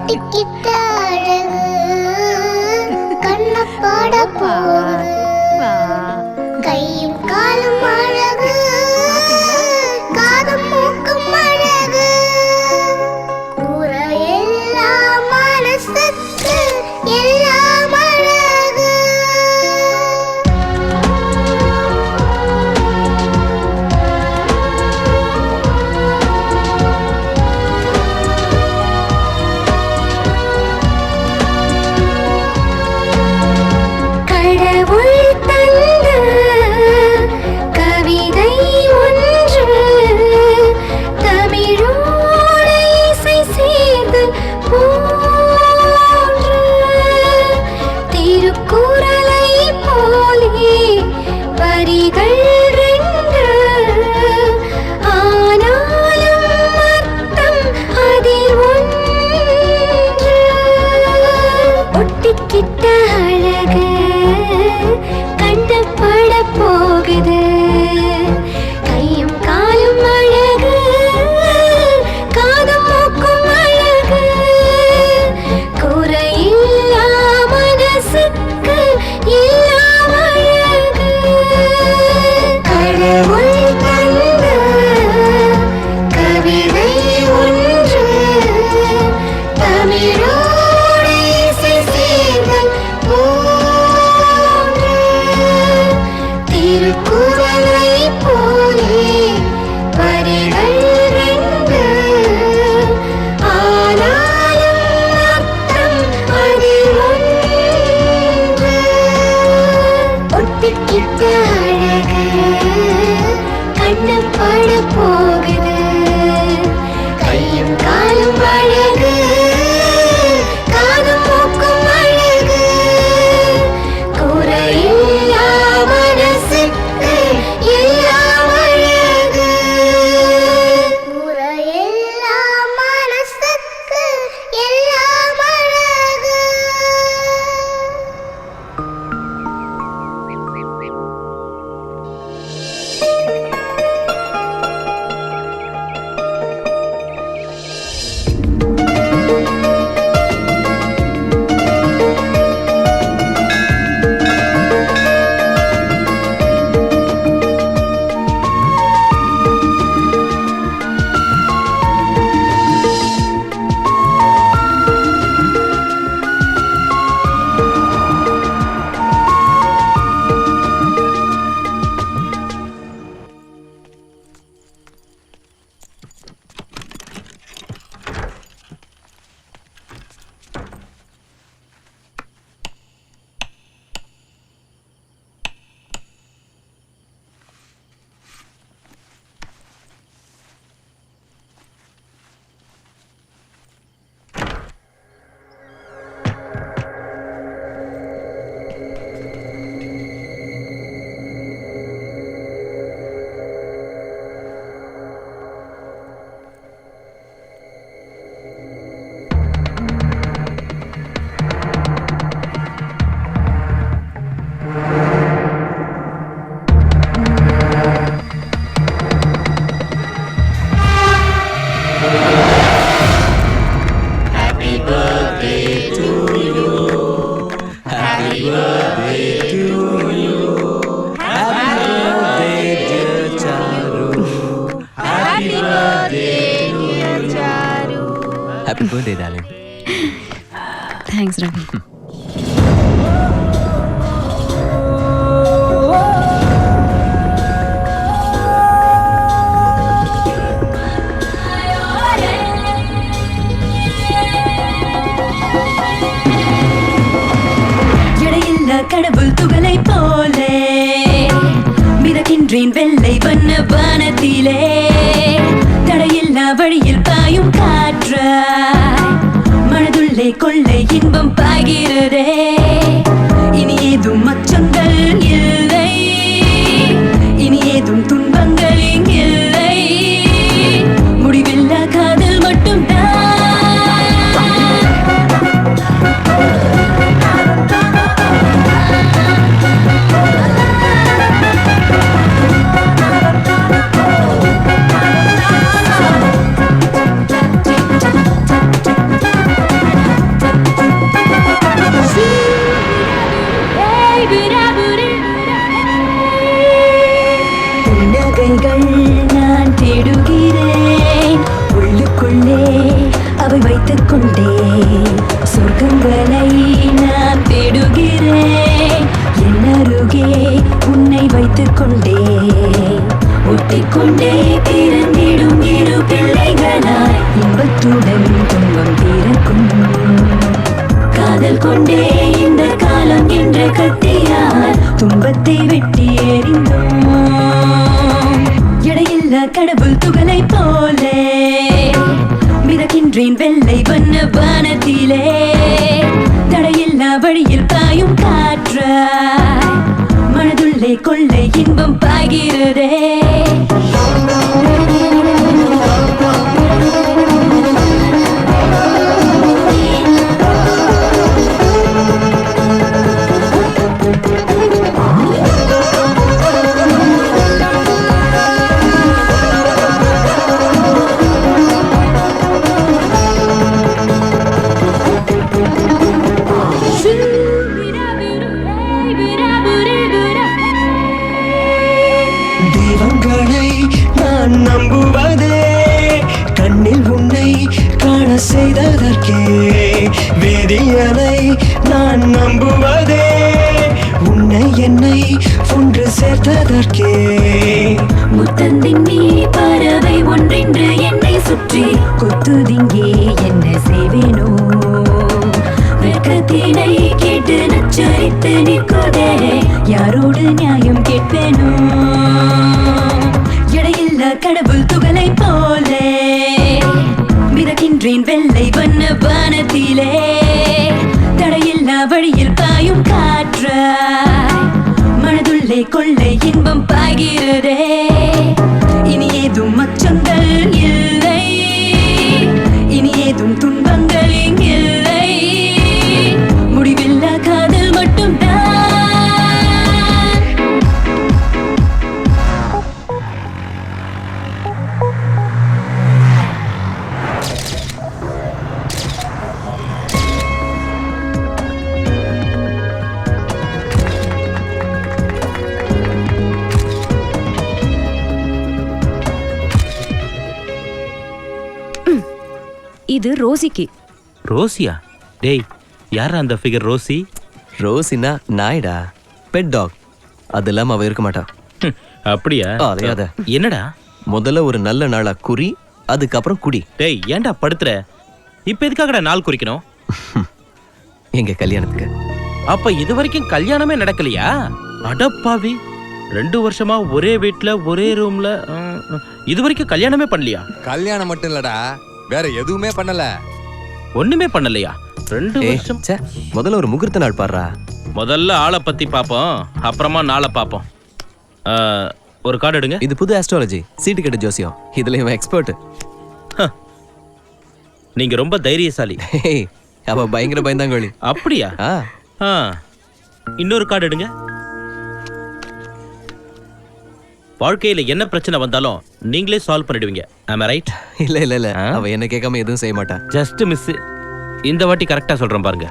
ஒட்டிக்கிட்ட அழகு கண்ணப்பாட போகுது கையும் காலும் அழகு காதும் மூக்கும் அழகு கூற எல்லாம் மனசுக்கு எல்லாம் அழகு கடவுள் தந்த கவிதை ஒன்று தமிழோடு இசை சேர்ந்து போன்று திருக்குறளை போலே வரிகள் ரெண்டு ஆனாலும் அர்த்தம் அதில் ஒன்று ஒட்டிக்கிட்ட அழகு கண்டப்பட போகுது கையும் காலும் அழகு காதும் மூக்கும் அழகு குறையில்லா மனசுக்கு எல்லாம் அழகு கடவுள் தந்த கவிதை ஒன்று தமிழோடு இசை சேர்ந்தல் போன்று திருக்குறளை போலே வரிகள் ரெண்டு ஆனாலும் அர்த்தம் அதில் ஒன்று ஒட்டிக்கிட்ட அழகு கண்ணம் பட போகுது கையும் காலும் அழகு காதும் மூக்கும் அழகு குறையில்லா மனசுக்கு எல்லாம் அழகு குறையில்லா மனசுக்கு எல்லாம் அழகு Happy birthday, darling. Thanks, Ravi. கடவுள் துகளை போலே மிதக்கின்றேன் வெள்ளை வண்ண வானத்திலே தடையில்லா வழியில் பாயும் காற்றாய் மனதுள்ளே கொள்ளை இன்பம் பாய்கிறதே இனி ஏதும் அச்சங்கள் இல்லை இனி ஏதும் துன்பங்கள் இல்லை முடிவில்லா காதல் மட்டும்தான் கொண்டே பிறந்திடும் இரு பிள்ளைகளாய் இன்பத்துடன் துன்பம் பிறக்கும் காதல் கொண்டே இந்த காலம் என்ற கத்தியால் துன்பத்தை வெட்டி எறிந்தோம் எடையில்லா கடவுள் துகளை போலே மிதக்கின்றேன் வெள்ளை வண்ண வானத்திலே தடையில்லா வழியில் பாயும் காற்றாய் மனதுள்ளே கொள்ளை இன்பம் பாய்கிறதே தெய்வங்களை நான் நம்புவதே கண்ணில் உன்னை காண செய்ததற்கே வேதியனை நான் நம்புவதே உன்னை என்னை ஒன்று சேர்த்ததற்கே முத்தந்தின் நீ பறவை ஒன்றென்று என்னை சுற்றி கொத்துதிங்கே என்ன செய்வேனோ வெட்கத்தினை கேட்டு நச்சரித்து நிற்குதே யாரோடு நியாயம் கேட்பேனோ எடையில்லா கடவுள் துகளை போலே மிதக்கின்றேன் வெள்ளை வண்ண வானத்திலே தடையில்லா வழியில் பாயும் காற்றாய் மனதுள்ளே கொள்ளை இன்பம் பாய்கிறதே இனி ஏதும் அச்சங்கள் இல்லை இனி ஏதும் துன்பங்கள் இல்லை முடிவில்லா காதல் மட்டும்தான் இது ரோசிக்கு. ரோசியா? டேய், யாரா அந்த ஃபிகர் ரோசி? ரோசினா நாய்டா, பெட் டாக். அது இல்லாம அவ இருக்க மாட்டா. அப்படியா? அதையாத. என்னடா? முதல்ல ஒரு நல்ல நாளா குறி, அதுக்கப்புறம் குடி. டேய், ஏன்டா படுத்துற? இப்ப எதுக்காகடா நாள் குறிக்கணும்? எங்க கல்யாணத்துக்கு. அப்ப இது வரைக்கும் கல்யாணமே நடக்கலையா? அடப்பாவி, 2 வருஷமா ஒரே வீட்ல ஒரே ரூம்ல இது வரைக்கும் கல்யாணமே பண்ணலையா? கல்யாணம் மட்டும் இல்லடா, வேற எதுவுமே பண்ணல. ஒண்ணுமே பண்ணலையா? 2 வருஷம். முதல்ல ஒரு முகூர்த்த நாள் பாடுறா. முதல்ல ஆளை பத்தி பாப்போம், அப்புறமா நாளை பாப்போம். ஒரு கார்டு எடுங்க. இது புது ஆஸ்ட்ராலஜி, சீட்டு கட்டு ஜோசியம். இதுல இவன் எக்ஸ்பர்ட். நீங்க ரொம்ப தைரியசாலி. அவ பயங்கர பயந்தாங்கோழி. அப்படியா? இன்னொரு கார்டு எடுங்க. வாழ்க்கையில என்ன பிரச்சனை வந்தாலும் நீங்களே சால்வ் பண்ணிடுவீங்க. am I right? இல்ல இல்ல இல்ல, அவ என்ன கேட்காம எதுவும் செய்ய மாட்டா. Just miss. இந்த வாட்டி கரெக்டா சொல்றேன் பாருங்க.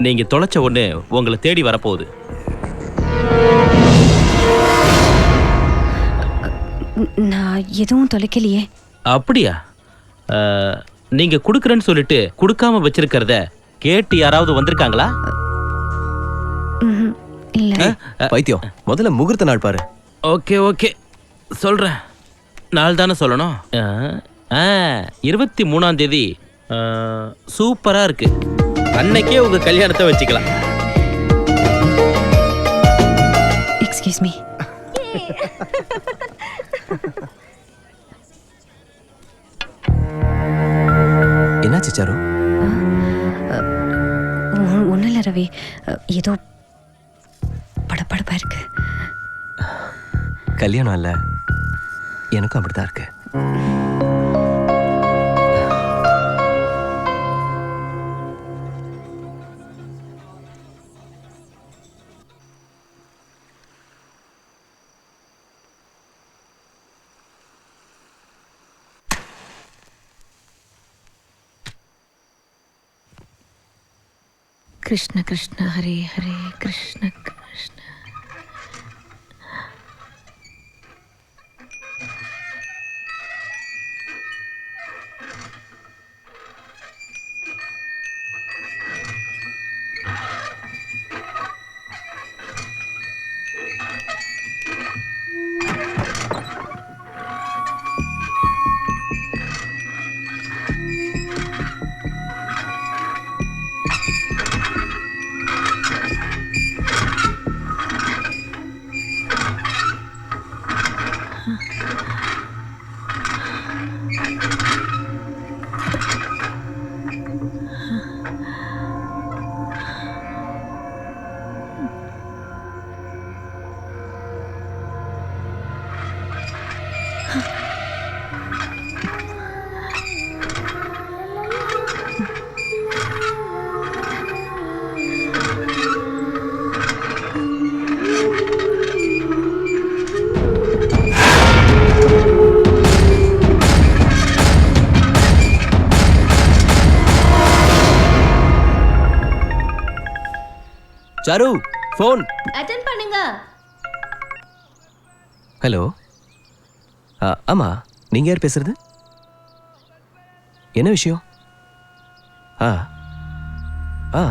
நீங்க தொலைச்ச ஒண்ணு உங்களை தேடி வரப்போகுது. நான் எதுவும் தொலைக்கலையே. அப்படியா? நீங்க குடுக்கறேன்னு சொல்லிட்டு குடுக்காம வச்சிருக்கிறத கேட்டு யாராவது வந்திருக்காங்களா? இல்ல. பைத்தியம், முதல்ல முகூர்த்த நாள் பாரு. ஓகே ஓகே, சொல்றேன். நாள் தானே சொல்லணும். 23ஆம் தேதி சூப்பரா இருக்கு. அன்னைக்கே உங்க கல்யாணத்தை வச்சுக்கலாம். Excuse me. என்னாச்சு சாரு? ஒன்றும் இல்லை ரவி, ஏதோ படப்படப்பா இருக்கு. கல்யாணம் இல்ல, எனக்கும் அப்படித்தான் இருக்கு. கிருஷ்ண கிருஷ்ண ஹரே ஹரே கிருஷ்ண கிருஷ்ண. சாரு ஃபோன். அட்டெண்ட் பண்ணுங்க. ஹலோ. ஆமா, நீங்க யார் பேசுறது? என்ன விஷயம்? ஆ ஆ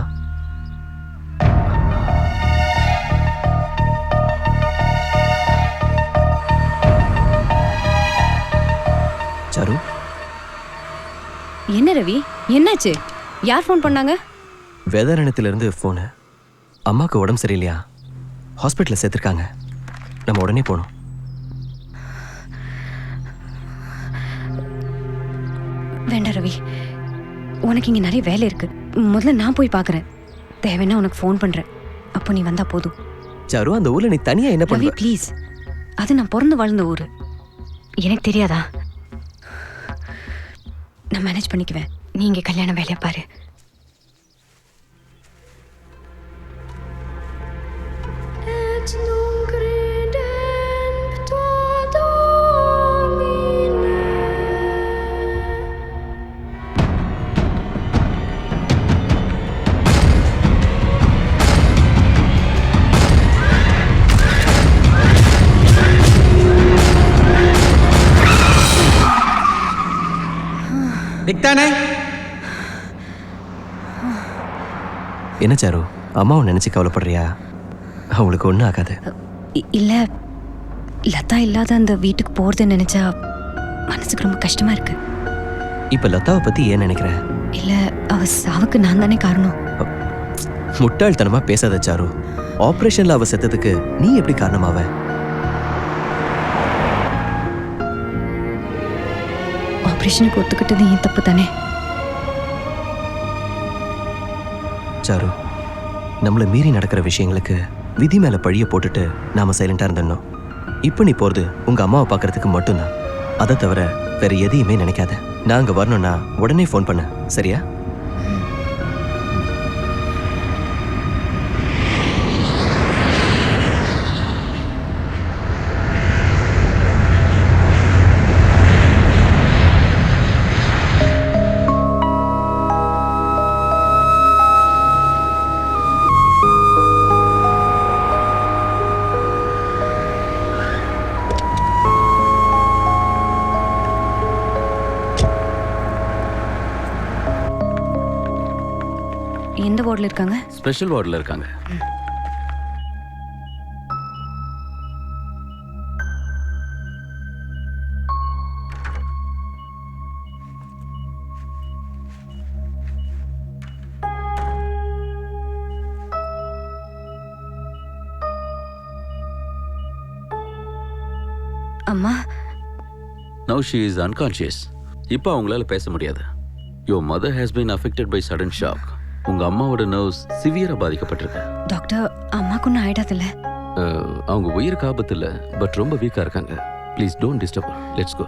சாரு. என்ன ரவி, என்னாச்சு? யார் ஃபோன் பண்ணாங்க? வேதாரண்யத்திலிருந்து ஃபோனு. அம்மாவுக்கு உடம்பு சரியில்லையா, ஹாஸ்பிட்டலில் சேர்த்துருக்காங்க. நம்ம உடனே போகணும். வேண்டாம் ரவி, உனக்கு இங்கே நிறைய வேலை இருக்கு. முதல்ல நான் போய் பார்க்குறேன். தேவைன்னா உனக்கு ஃபோன் பண்ணுறேன். அப்போ நீ வந்தா போதும். சாரு, அந்த ஊரில் நீ தனியாக என்ன ரவி பண்ணுவ? ப்ளீஸ், அது நான் பிறந்து வாழ்ந்த ஊர். எனக்கு தெரியாதா? நான் மேனேஜ் பண்ணிக்குவேன். நீ இங்கே கல்யாண வேலையை பாரு. என்ன சாரு, அம்மாவை நினச்சி கவலைப்படுறியா? அவங்களுக்கு ஒன்றும் ஆகாது. இல்லை, லதா இல்லாத அந்த வீட்டுக்கு போகிறத நினச்சா மனசுக்கு ரொம்ப கஷ்டமாக இருக்கு. இப்போ லதாவை பற்றி ஏன் நினைக்கிற? இல்லை, அவ சாவுக்கு நான் தானே காரணம். முட்டாள்தனமாக பேசாத சாரு. ஆப்ரேஷனில் அவ செத்ததுக்கு நீ எப்படி காரணமாவ? ஆப்ரேஷனுக்கு ஒத்துக்கிட்டது ஏன் தப்பு தானே? சாரு, நம்மளை மீறி நடக்கிற விஷயங்களுக்கு விதி மேலே பழிய போட்டுட்டு நாம சைலண்டாக இருந்துடணும். இப்போ நீ போகிறது உங்கள் அம்மாவை பார்க்கறதுக்கு மட்டும்தான். அதை தவிர வேற எதையுமே நினைக்காத. நான் அங்கே வரணும்னா உடனே ஃபோன் பண்ண, சரியா? எந்த வார்டில் இருக்காங்க? ஸ்பெஷல் வார்டில் இருக்காங்க. அம்மா, Now she is unconscious. இப்போ அவங்களால பேச முடியாது. Your mother has been affected by sudden shock. உங்க அம்மாவோட நர்வ்ஸ் சிவியரா பாதிக்கப்பட்டிருக்கு. டாக்டர், அம்மாக்கு ஒன்றும் ஆயிடாதுல்ல? அவங்க உயிருக்கு ஆபத்து இல்லை, பட் ரொம்ப வீக்கா இருக்காங்க. Please don't disturb. Let's go.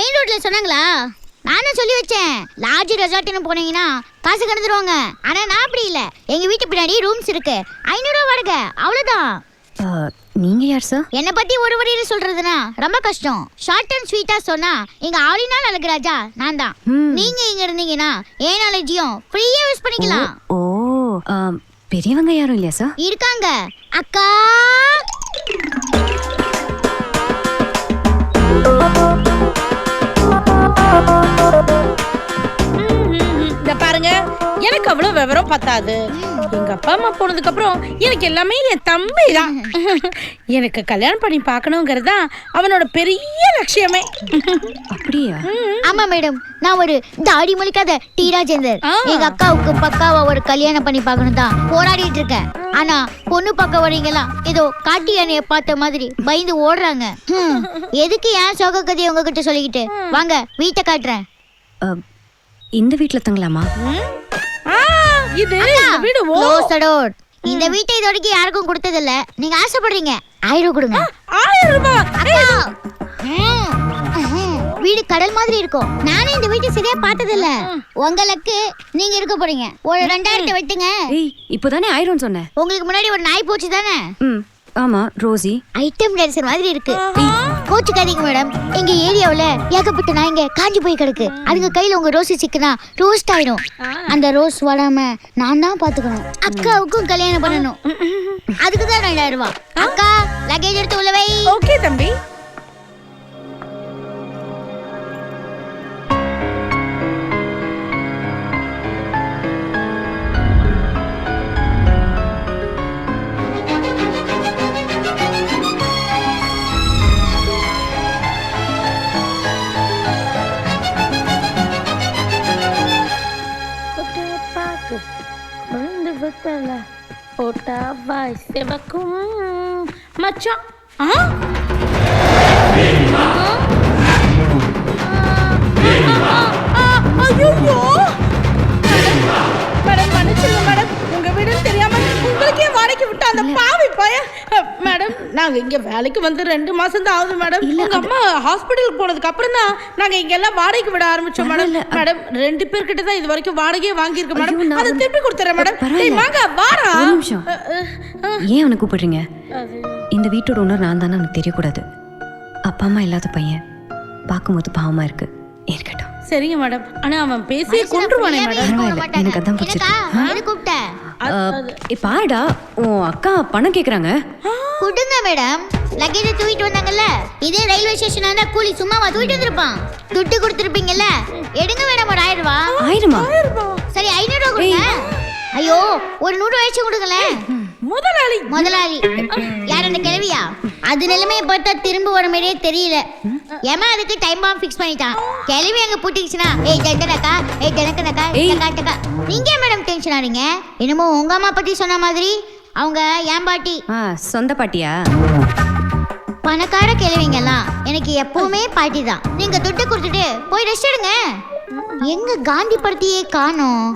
Main ரோட்ல சொன்னாங்களா? நானே சொல்லி வச்சேன், லாட்ஜ் ரெசார்ட்னு போனீங்கன்னா காசு கடந்துருவாங்க. ஆனா நான் அப்படி இல்ல, எங்க வீட்டு பின்னாடி ரூம்ஸ் இருக்கு, 500 ரூபா வாடகை, அவ்வளவுதான். நீங்க யார் சார்? என்னை பத்தி ஒரு வரியில சொல்றதுன்னா ரொம்ப கஷ்டம். ஷார்ட் அண்ட் ஸ்வீட்டா சொன்னா எங்க ஆளினால் அழகுராஜா நான் தான். நீங்க இங்க இருந்தீங்கன்னா ஏன் நாலேஜையும் ஃப்ரீயா யூஸ் பண்ணிக்கலாம். ஓ பெரியவங்க யாரும் இல்லையா சார்? இருக்காங்க. அக்கா இந்த பாருங்க, எனக்கு அவ்வளவு விவரம் பத்தாது. எங்க அப்பா அம்மா போனதுக்கு அப்புறம் எனக்கு எல்லாமே என் தம்பி தான். எனக்கு கல்யாணம் பண்ணி பார்க்கணுங்கிறது தான் அவனோட பெரிய லட்சியமே. அப்படியா? ஆமா மேடம், நான் ஒரு தாடி முழிக்காத டி ராஜேந்தர். எங்க அக்காவுக்கு பக்காவா ஒரு கல்யாணம் பண்ணி பார்க்கணும் தான் போராடிட்டு இருக்கேன். ஆனா பொண்ணு பார்க்க வரீங்களாம் ஏதோ காட்டு யானைய பார்த்த மாதிரி பயந்து ஓடுறாங்க. எதுக்கு ஏன் சோக கதையை உங்ககிட்ட சொல்லிக்கிட்டு? வாங்க வீட்டை காட்டுறேன். இந்த வீட்ல தங்கலாமா? இது வீடு இந்த வீட்டை இது வரைக்கும் யாருக்கும் கொடுத்தது இல்ல. நீங்க ஆசைப்படுறீங்க, 1000 கொடுங்க. 1000 ரூபாய்? வீடு கடல் மாதிரி இருக்கும். நானே இந்த வீட்டை சரியா பார்த்தது இல்ல. உங்களுக்கு நீங்க இருக்க போறீங்க, ஒரு 2000 வெட்டுங்க. இப்போதானே 1000 சொன்னேன். உங்களுக்கு முன்னாடி ஒரு நாய் போச்சு தானே? ஆமா, ரோசி. ஐட்டம் டான்சர் மாதிரி இருக்கு. கோச்சுக்காதீங்க மேடம், எங்க ஏரியாவுல ஏகப்பட்ட நாய்ங்க காஞ்சி போய் கிடக்கு. அதுங்க கையில உங்க ரோசி சிக்கனா ரோஸ்ட் ஆயிடும். அந்த ரோஸ் வராம நான் தான் பாத்துக்கணும். அக்காவுக்கும் கல்யாணம் பண்ணணும், அதுக்கு தான் 2000 ரூபாய். அக்கா லக்கேஜ் எடுத்து உள்ள வை. ஓகே தம்பி. போட்டா வாய் செவக்கும் மச்சான். மேடம் மன்னிச்சுங்க மேடம், உங்க வீடுன்னு தெரியாம உங்களுக்கே வாடகைக்கு விட்டு அந்த பாவி பய. மேடம் நாங்க இங்க வேலைக்கு வந்து 2 மாசம் தான் ஆகுது மேடம். உங்க அம்மா ஹாஸ்பிட்டலுக்கு போனதுக்கு அப்புறம் தான் நாங்க இங்க எல்லாம் வாடகைக்கு விட ஆரம்பிச்சோம் மேடம். மேடம் 2 பேர்கிட்ட தான் இது வரைக்கும் வாடகையே வாங்கியிருக்கோம் மேடம். அதை திருப்பி கொடுத்துறேன் மேடம். வாங்க வாடா. ஒரு நிமிஷம், ஏன் அவனை கூப்பிடுறீங்க? இந்த வீட்டோட ஓனர் நான் தானே அவனுக்கு தெரியக்கூடாது. அப்பா அம்மா இல்லாத பையன், பார்க்கும்போது பாவமா இருக்கு. இருக்கட்டும். சரிங்க மேடம். ஆனா அவன் பேசியே கொன்றுவானே மேடம். எனக்கு அதான் பிடிச்சிருக்கு. கூப்பிட்டேன். பாருடா, உன் அக்கா பணம் கேக்குறாங்க. கொடுங்க மேடம், லக்கேஜ் தூக்கிட்டு வந்தாங்கல்ல. இதே ரயில்வே ஸ்டேஷனா இருந்தா கூலி சும்மாவா தூக்கிட்டு வந்திருப்பான். துட்டு கொடுத்துருப்பீங்கல்ல, எடுங்க மேடம். ஒரு 1000 ரூபாய். 1000? சரி 500 ரூபாய் கொடுங்க. ஐயோ ஒரு 100 ரூபாய் கொடுங்களேன். முதலாளி யார்? அந்த கிழவியா? அது நிலைமையை பார்த்தா திரும்ப வர மாதிரியே தெரியல. ஏமா அதுக்கு டைம் பாம் ஃபிக்ஸ் பண்ணிட்டான். கிழவி அங்க பூட்டிக்கிச்சுனா ஏய் ஜண்டனக்கா, ஏய் ஜனக்கனக்கா, டக்கா. நீங்க மேடம் டென்ஷன் ஆறீங்க? என்னமோ உங்க அம்மா பத்தி சொன்ன மாதிரி. அவங்க ஏன் பாட்டி? சொந்த பாட்டியா? பணக்கார கிழவிங்கெல்லாம் எனக்கு எப்பவுமே பாட்டி தான். நீங்க துட்டு கொடுத்துட்டு போய் ரெஸ்ட் எடுங்க. எங்க காந்தி படத்தையே காணோம்.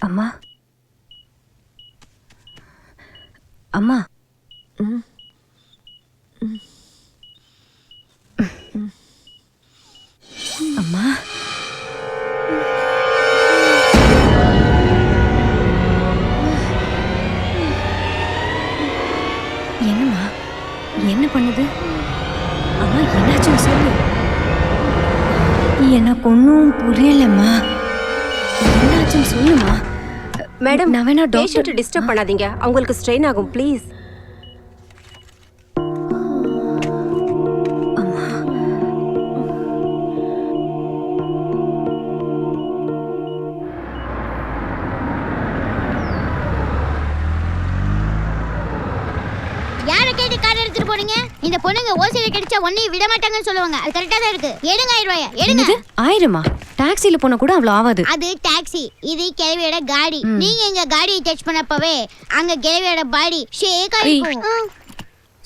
அம்மா அம்மா அம்மா என்னம்மா என்ன பண்ணுது அம்மா என்னாச்சுன்னு சொல்லு எனக்கு ஒன்றும் புரியலம்மா என்னாச்சுன்னு சொல்லுமா மேடம் நான் வேணா பேஷண்ட் டிஸ்டர்ப் பண்ணாதீங்க அவங்களுக்கு ஸ்ட்ரெயின் ஆகும் ப்ளீஸ். யாரை கேட்டு கார் எடுத்துட்டு போனீங்க? இந்த பொண்ணுங்க ஓசையில கிடைச்சா ஒன்னையும் விட மாட்டாங்கன்னு சொல்லுவாங்க. அது கரெக்டா தான் இருக்கு. எடுங்க 1000 ரூபாய் எடுங்க. 1000மா? டாக்ஸில போனா கூட அவ்வளவு ஆகாது. அது டாக்ஸி, இது கிழவியோட காடி. நீங்க எங்க காடியை டச் பண்ணப்பவே அங்க கிழவியோட பாடி ஷேக் ஆயிடும்.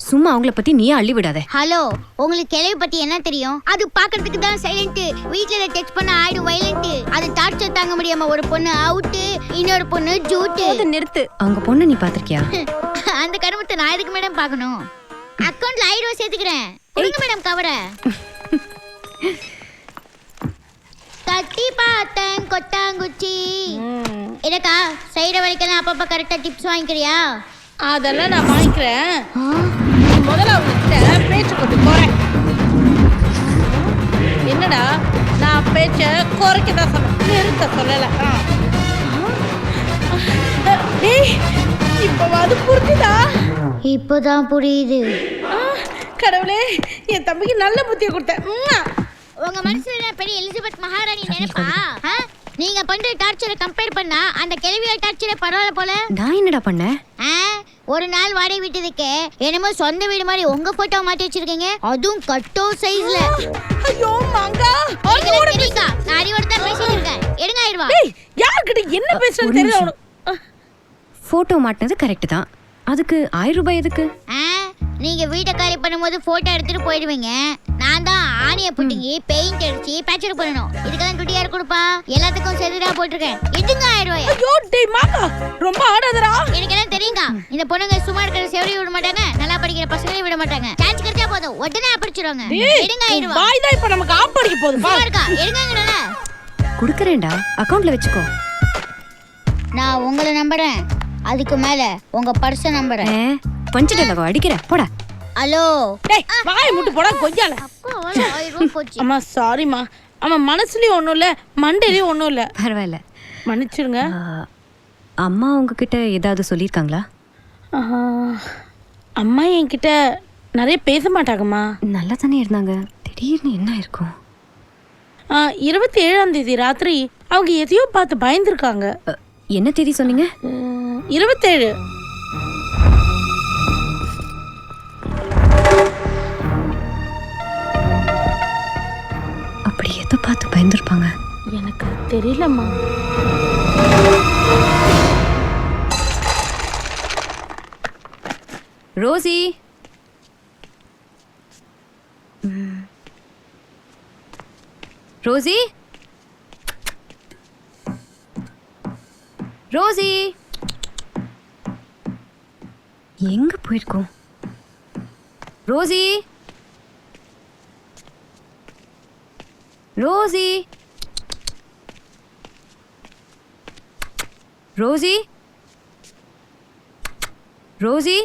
சும்மா அவங்கள பத்தி நீ அள்ளி விடாத. ஹலோ, உங்களுக்கு கிழவி பத்தி என்ன தெரியும்? அது பாக்கிறதுக்கு தான் சைலண்ட். வீட்ல டச் பண்ண ஆயிடும் வயலண்ட். அது டார்ச்சர் தாங்க முடியாம ஒரு பொண்ணு அவுட், இன்னொரு பொண்ணு ஜூட். நிறுத்து. அவங்க பொண்ணு நீ பாத்திருக்கியா? அந்த கருமத்தை நான் எதுக்கு மேடம் பார்க்கணும்? அக்கவுண்ட்ல 1000 ரூபாய் சேர்த்துக்கிறேன். கொடுங்க மேடம் கவர. கட்டி பார்த்தேன் கொட்டாங்குச்சி. எனக்கா சைட வலிக்கலாம் அப்பப்ப கரெக்டா டிப்ஸ் வாங்கிக்கிறியா? அதெல்லாம் நான் வாங்கிக்கிறேன். முதல்ல அவங்ககிட்ட பேச்சு கொண்டு போறேன். என்னடா நான் பேச்ச குறைக்க தான் சொன்னேன், நிறுத்த சொல்லல. டேய் இப்பவாது புரிஞ்சுதா? இப்போதான் புரியுது. கடவுளே என் தம்பிக்கு நல்ல புத்தியை கொடுத்தேன். உங்க மனசுல பெரிய எலிசபெத் மகாராணி நினைப்பா? நீங்க பண்ற டார்ச்சரை கம்பேர் பண்ணா அந்த கிழவியோட டார்ச்சரை பரவாயில்ல போல. நான் என்னடா பண்ணேன்? ஒரு நாள் வாடகை விட்டதுக்கு என்னமோ சொந்த வீடு மாதிரி உங்க போட்டோ மாட்டி வச்சிருக்கீங்க, அதுவும் கட்டோ சைஸ்ல. ஐயோ மங்கா, தெரியுங்க நான் அறிவோட தான் பேசிட்டு இருக்கேன். எடுங்க 1000 ரூபாய். டேய் யார்கிட்ட என்ன பேசுறது தெரியல உனக்கு. போட்டோ மாட்டினது கரெக்ட் தான், அதுக்கு 1000 ரூபாய் எதுக்கு? நீங்க வீட்டை காலி பண்ணும்போது போட்டோ எடுத்துட்டு போயிடுவீங்க. நான் தான் ஆணியை புட்டிங்கி பெயிண்ட் அடிச்சு பேச்சர் பண்ணணும். இதுக்கெல்லாம் துட்டி யார் கொடுப்பா? எல்லாத்துக்கும் சரிடா போட்டிருக்கேன். எடுங்க 1000 ரூபாய். ஐயோ டேய் மாமா ரொம்ப ஆடாதடா. எனக்கு எல்லாம் தெரியுங்க. இந்த பொண்ணுங்க சும்மா இருக்கிற செவரி விட மாட்டாங்க, நல்லா படிக்கிற பசங்களையும் விட மாட்டாங்க. சான்ஸ் கிடைச்சா போதும் உடனே அடிச்சிடுவாங்க. எடுங்க 1000 ரூபாய். வாய் தான் இப்ப நமக்கு ஆப்படிக்க போகுது. சும்மா இருக்கா? எடுங்கங்கறல. குடுக்கறேன்டா, அக்கவுண்ட்ல வெச்சுக்கோ. நான் உங்களை நம்புறேன், அதுக்கு மேல உங்க பர்ஸ நம்புறேன். பஞ்சிடலவா அடிக்கிறேன் போடா. ஹலோ டேய் வாய் முட்டு போடா கொய்யால. அப்பா வர 1000 ரூபாய் போச்சு. அம்மா சாரிமா. அம்மா மனசுலயும் ஒண்ணும் இல்ல, மண்டையிலயும் ஒண்ணும் இல்ல. பரவாயில்ல, மன்னிச்சிருங்க. அம்மா உங்ககிட்ட ஏதாவது சொல்லியிருக்காங்களா? அம்மா என்கிட்ட நிறைய பேச மாட்டாங்கம்மா. நல்லா தானே இருந்தாங்க, திடீர்னு என்ன இருக்கும்? 27ஆம் தேதி ராத்திரி அவங்க எதையோ பார்த்து பயந்துருக்காங்க. என்ன தேதி சொன்னீங்க? 27. அப்படி எதை பார்த்து பயந்துருப்பாங்க? எனக்கு தெரியலம்மா. ரோசி, ரோசி, ரோசி எங்க போயிருக்கோம்? Rosie, Rosie, Rosie, Rosie.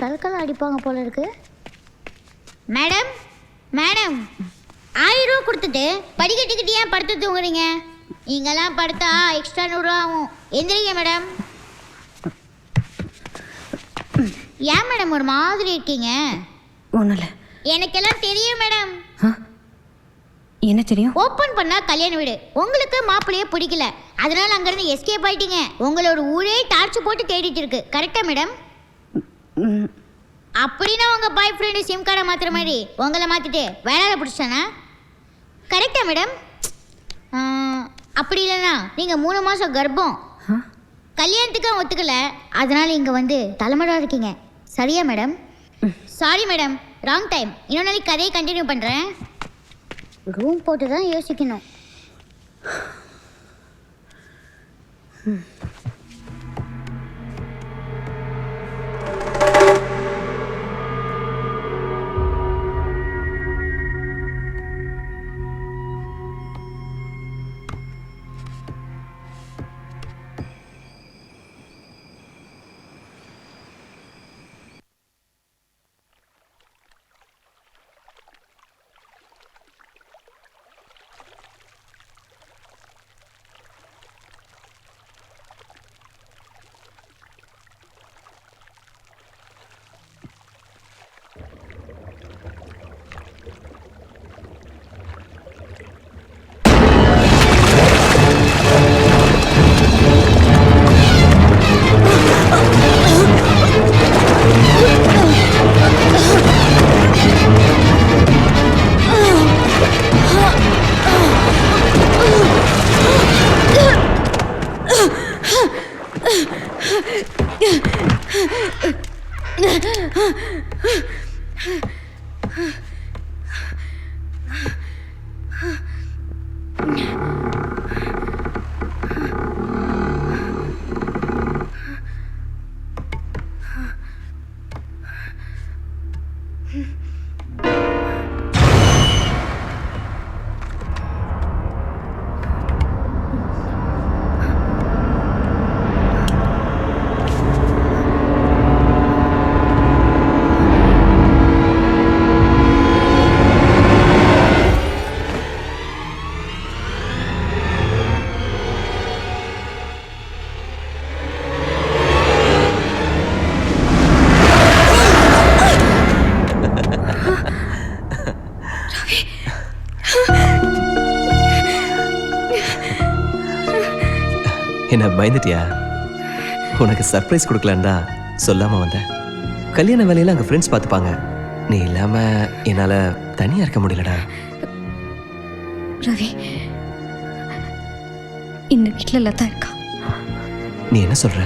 சல்கெல்லாம் அடிப்பாங்க போல இருக்கு. மேடம் மேடம் 1000 ரூபா கொடுத்துட்டு படிக்கட்டுக்கிட்டே ஏன் படுத்து தூங்குறீங்க? இங்கெல்லாம் படுத்தா எக்ஸ்ட்ரா 100 ரூபா ஆகும். எந்திரிங்க மேடம். ஏன் மேடம் ஒரு மாதிரி இருக்கீங்க? ஒன்றும் இல்லை. எனக்கெல்லாம் தெரியும் மேடம். என்ன தெரியும்? ஓப்பன் பண்ணா கல்யாண வீடு. உங்களுக்கு மாப்பிள்ளையே பிடிக்கல, அதனால அங்கிருந்து எஸ்கேப் ஆயிட்டீங்க. உங்களோட ஊரே டார்ச் போட்டு தேடிட்டு இருக்கு. கரெக்டா மேடம்? அப்படின்னா உங்க பாய் ஃப்ரெண்டு சிம் கார்டை மாத்துற மாதிரி உங்களை மாத்திட்டு வேலையில பிடிச்சானா? கரெக்டா மேடம்? அப்படி இல்லைன்னா நீங்க 3 மாசம் கர்ப்பம், கல்யாணத்துக்கு ஒத்துக்கல, அதனால இங்க வந்து தலைமுறை இருக்கீங்க. சரியா madam? Sorry madam, wrong time. இன்னொரு நாளைக்கு கதையை கண்டினியூ பண்றேன். ரூம் போட்டு தான் யோசிக்கணும். என்ன பயந்துட்டியா? உனக்கு சர்ப்ரைஸ் கொடுக்கலான்னு தான் சொல்லாம வந்தேன். கல்யாண வேலையில அங்கே ஃப்ரெண்ட்ஸ் பார்த்துப்பாங்க. நீ இல்லாம என்னால தனியா இருக்க முடியலடா. ரவி, இந்த வீட்டில் லதா இருக்கா? நீ என்ன சொல்ற?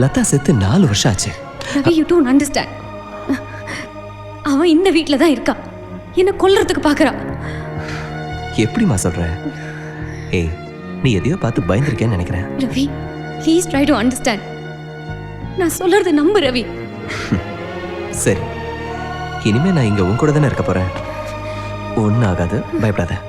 லதா செத்து 4 வருஷம் ஆச்சு. Ravi, you don't understand. அவன் இந்த வீட்டில் தான் இருக்கா. என்ன கொல்றதுக்கு பார்க்கறா. எப்படிமா சொல்ற? ஏய், நீ எதையோ பார்த்து பயந்துருக்கேன்னு நினைக்கிறேன். Ravi, please try to understand. நான் சொல்றது நம்பு ரவி. சரி, இனிமே நான் இங்க உன் கூட தானே இருக்க போறேன். ஒன்னும் ஆகாது, பயப்படாத.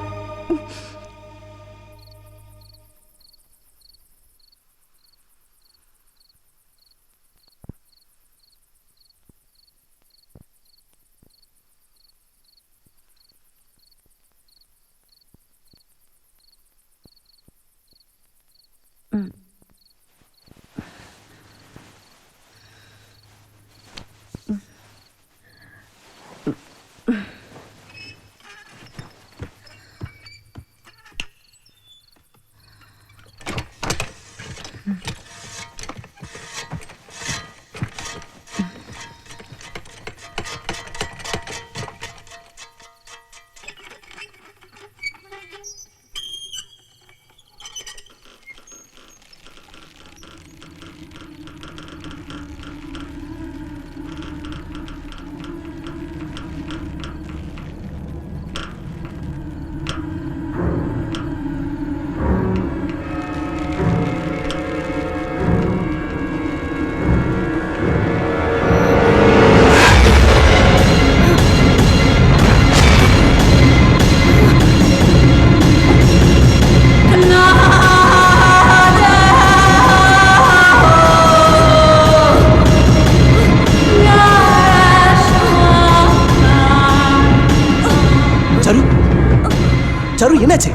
சரு என்னாச்சு?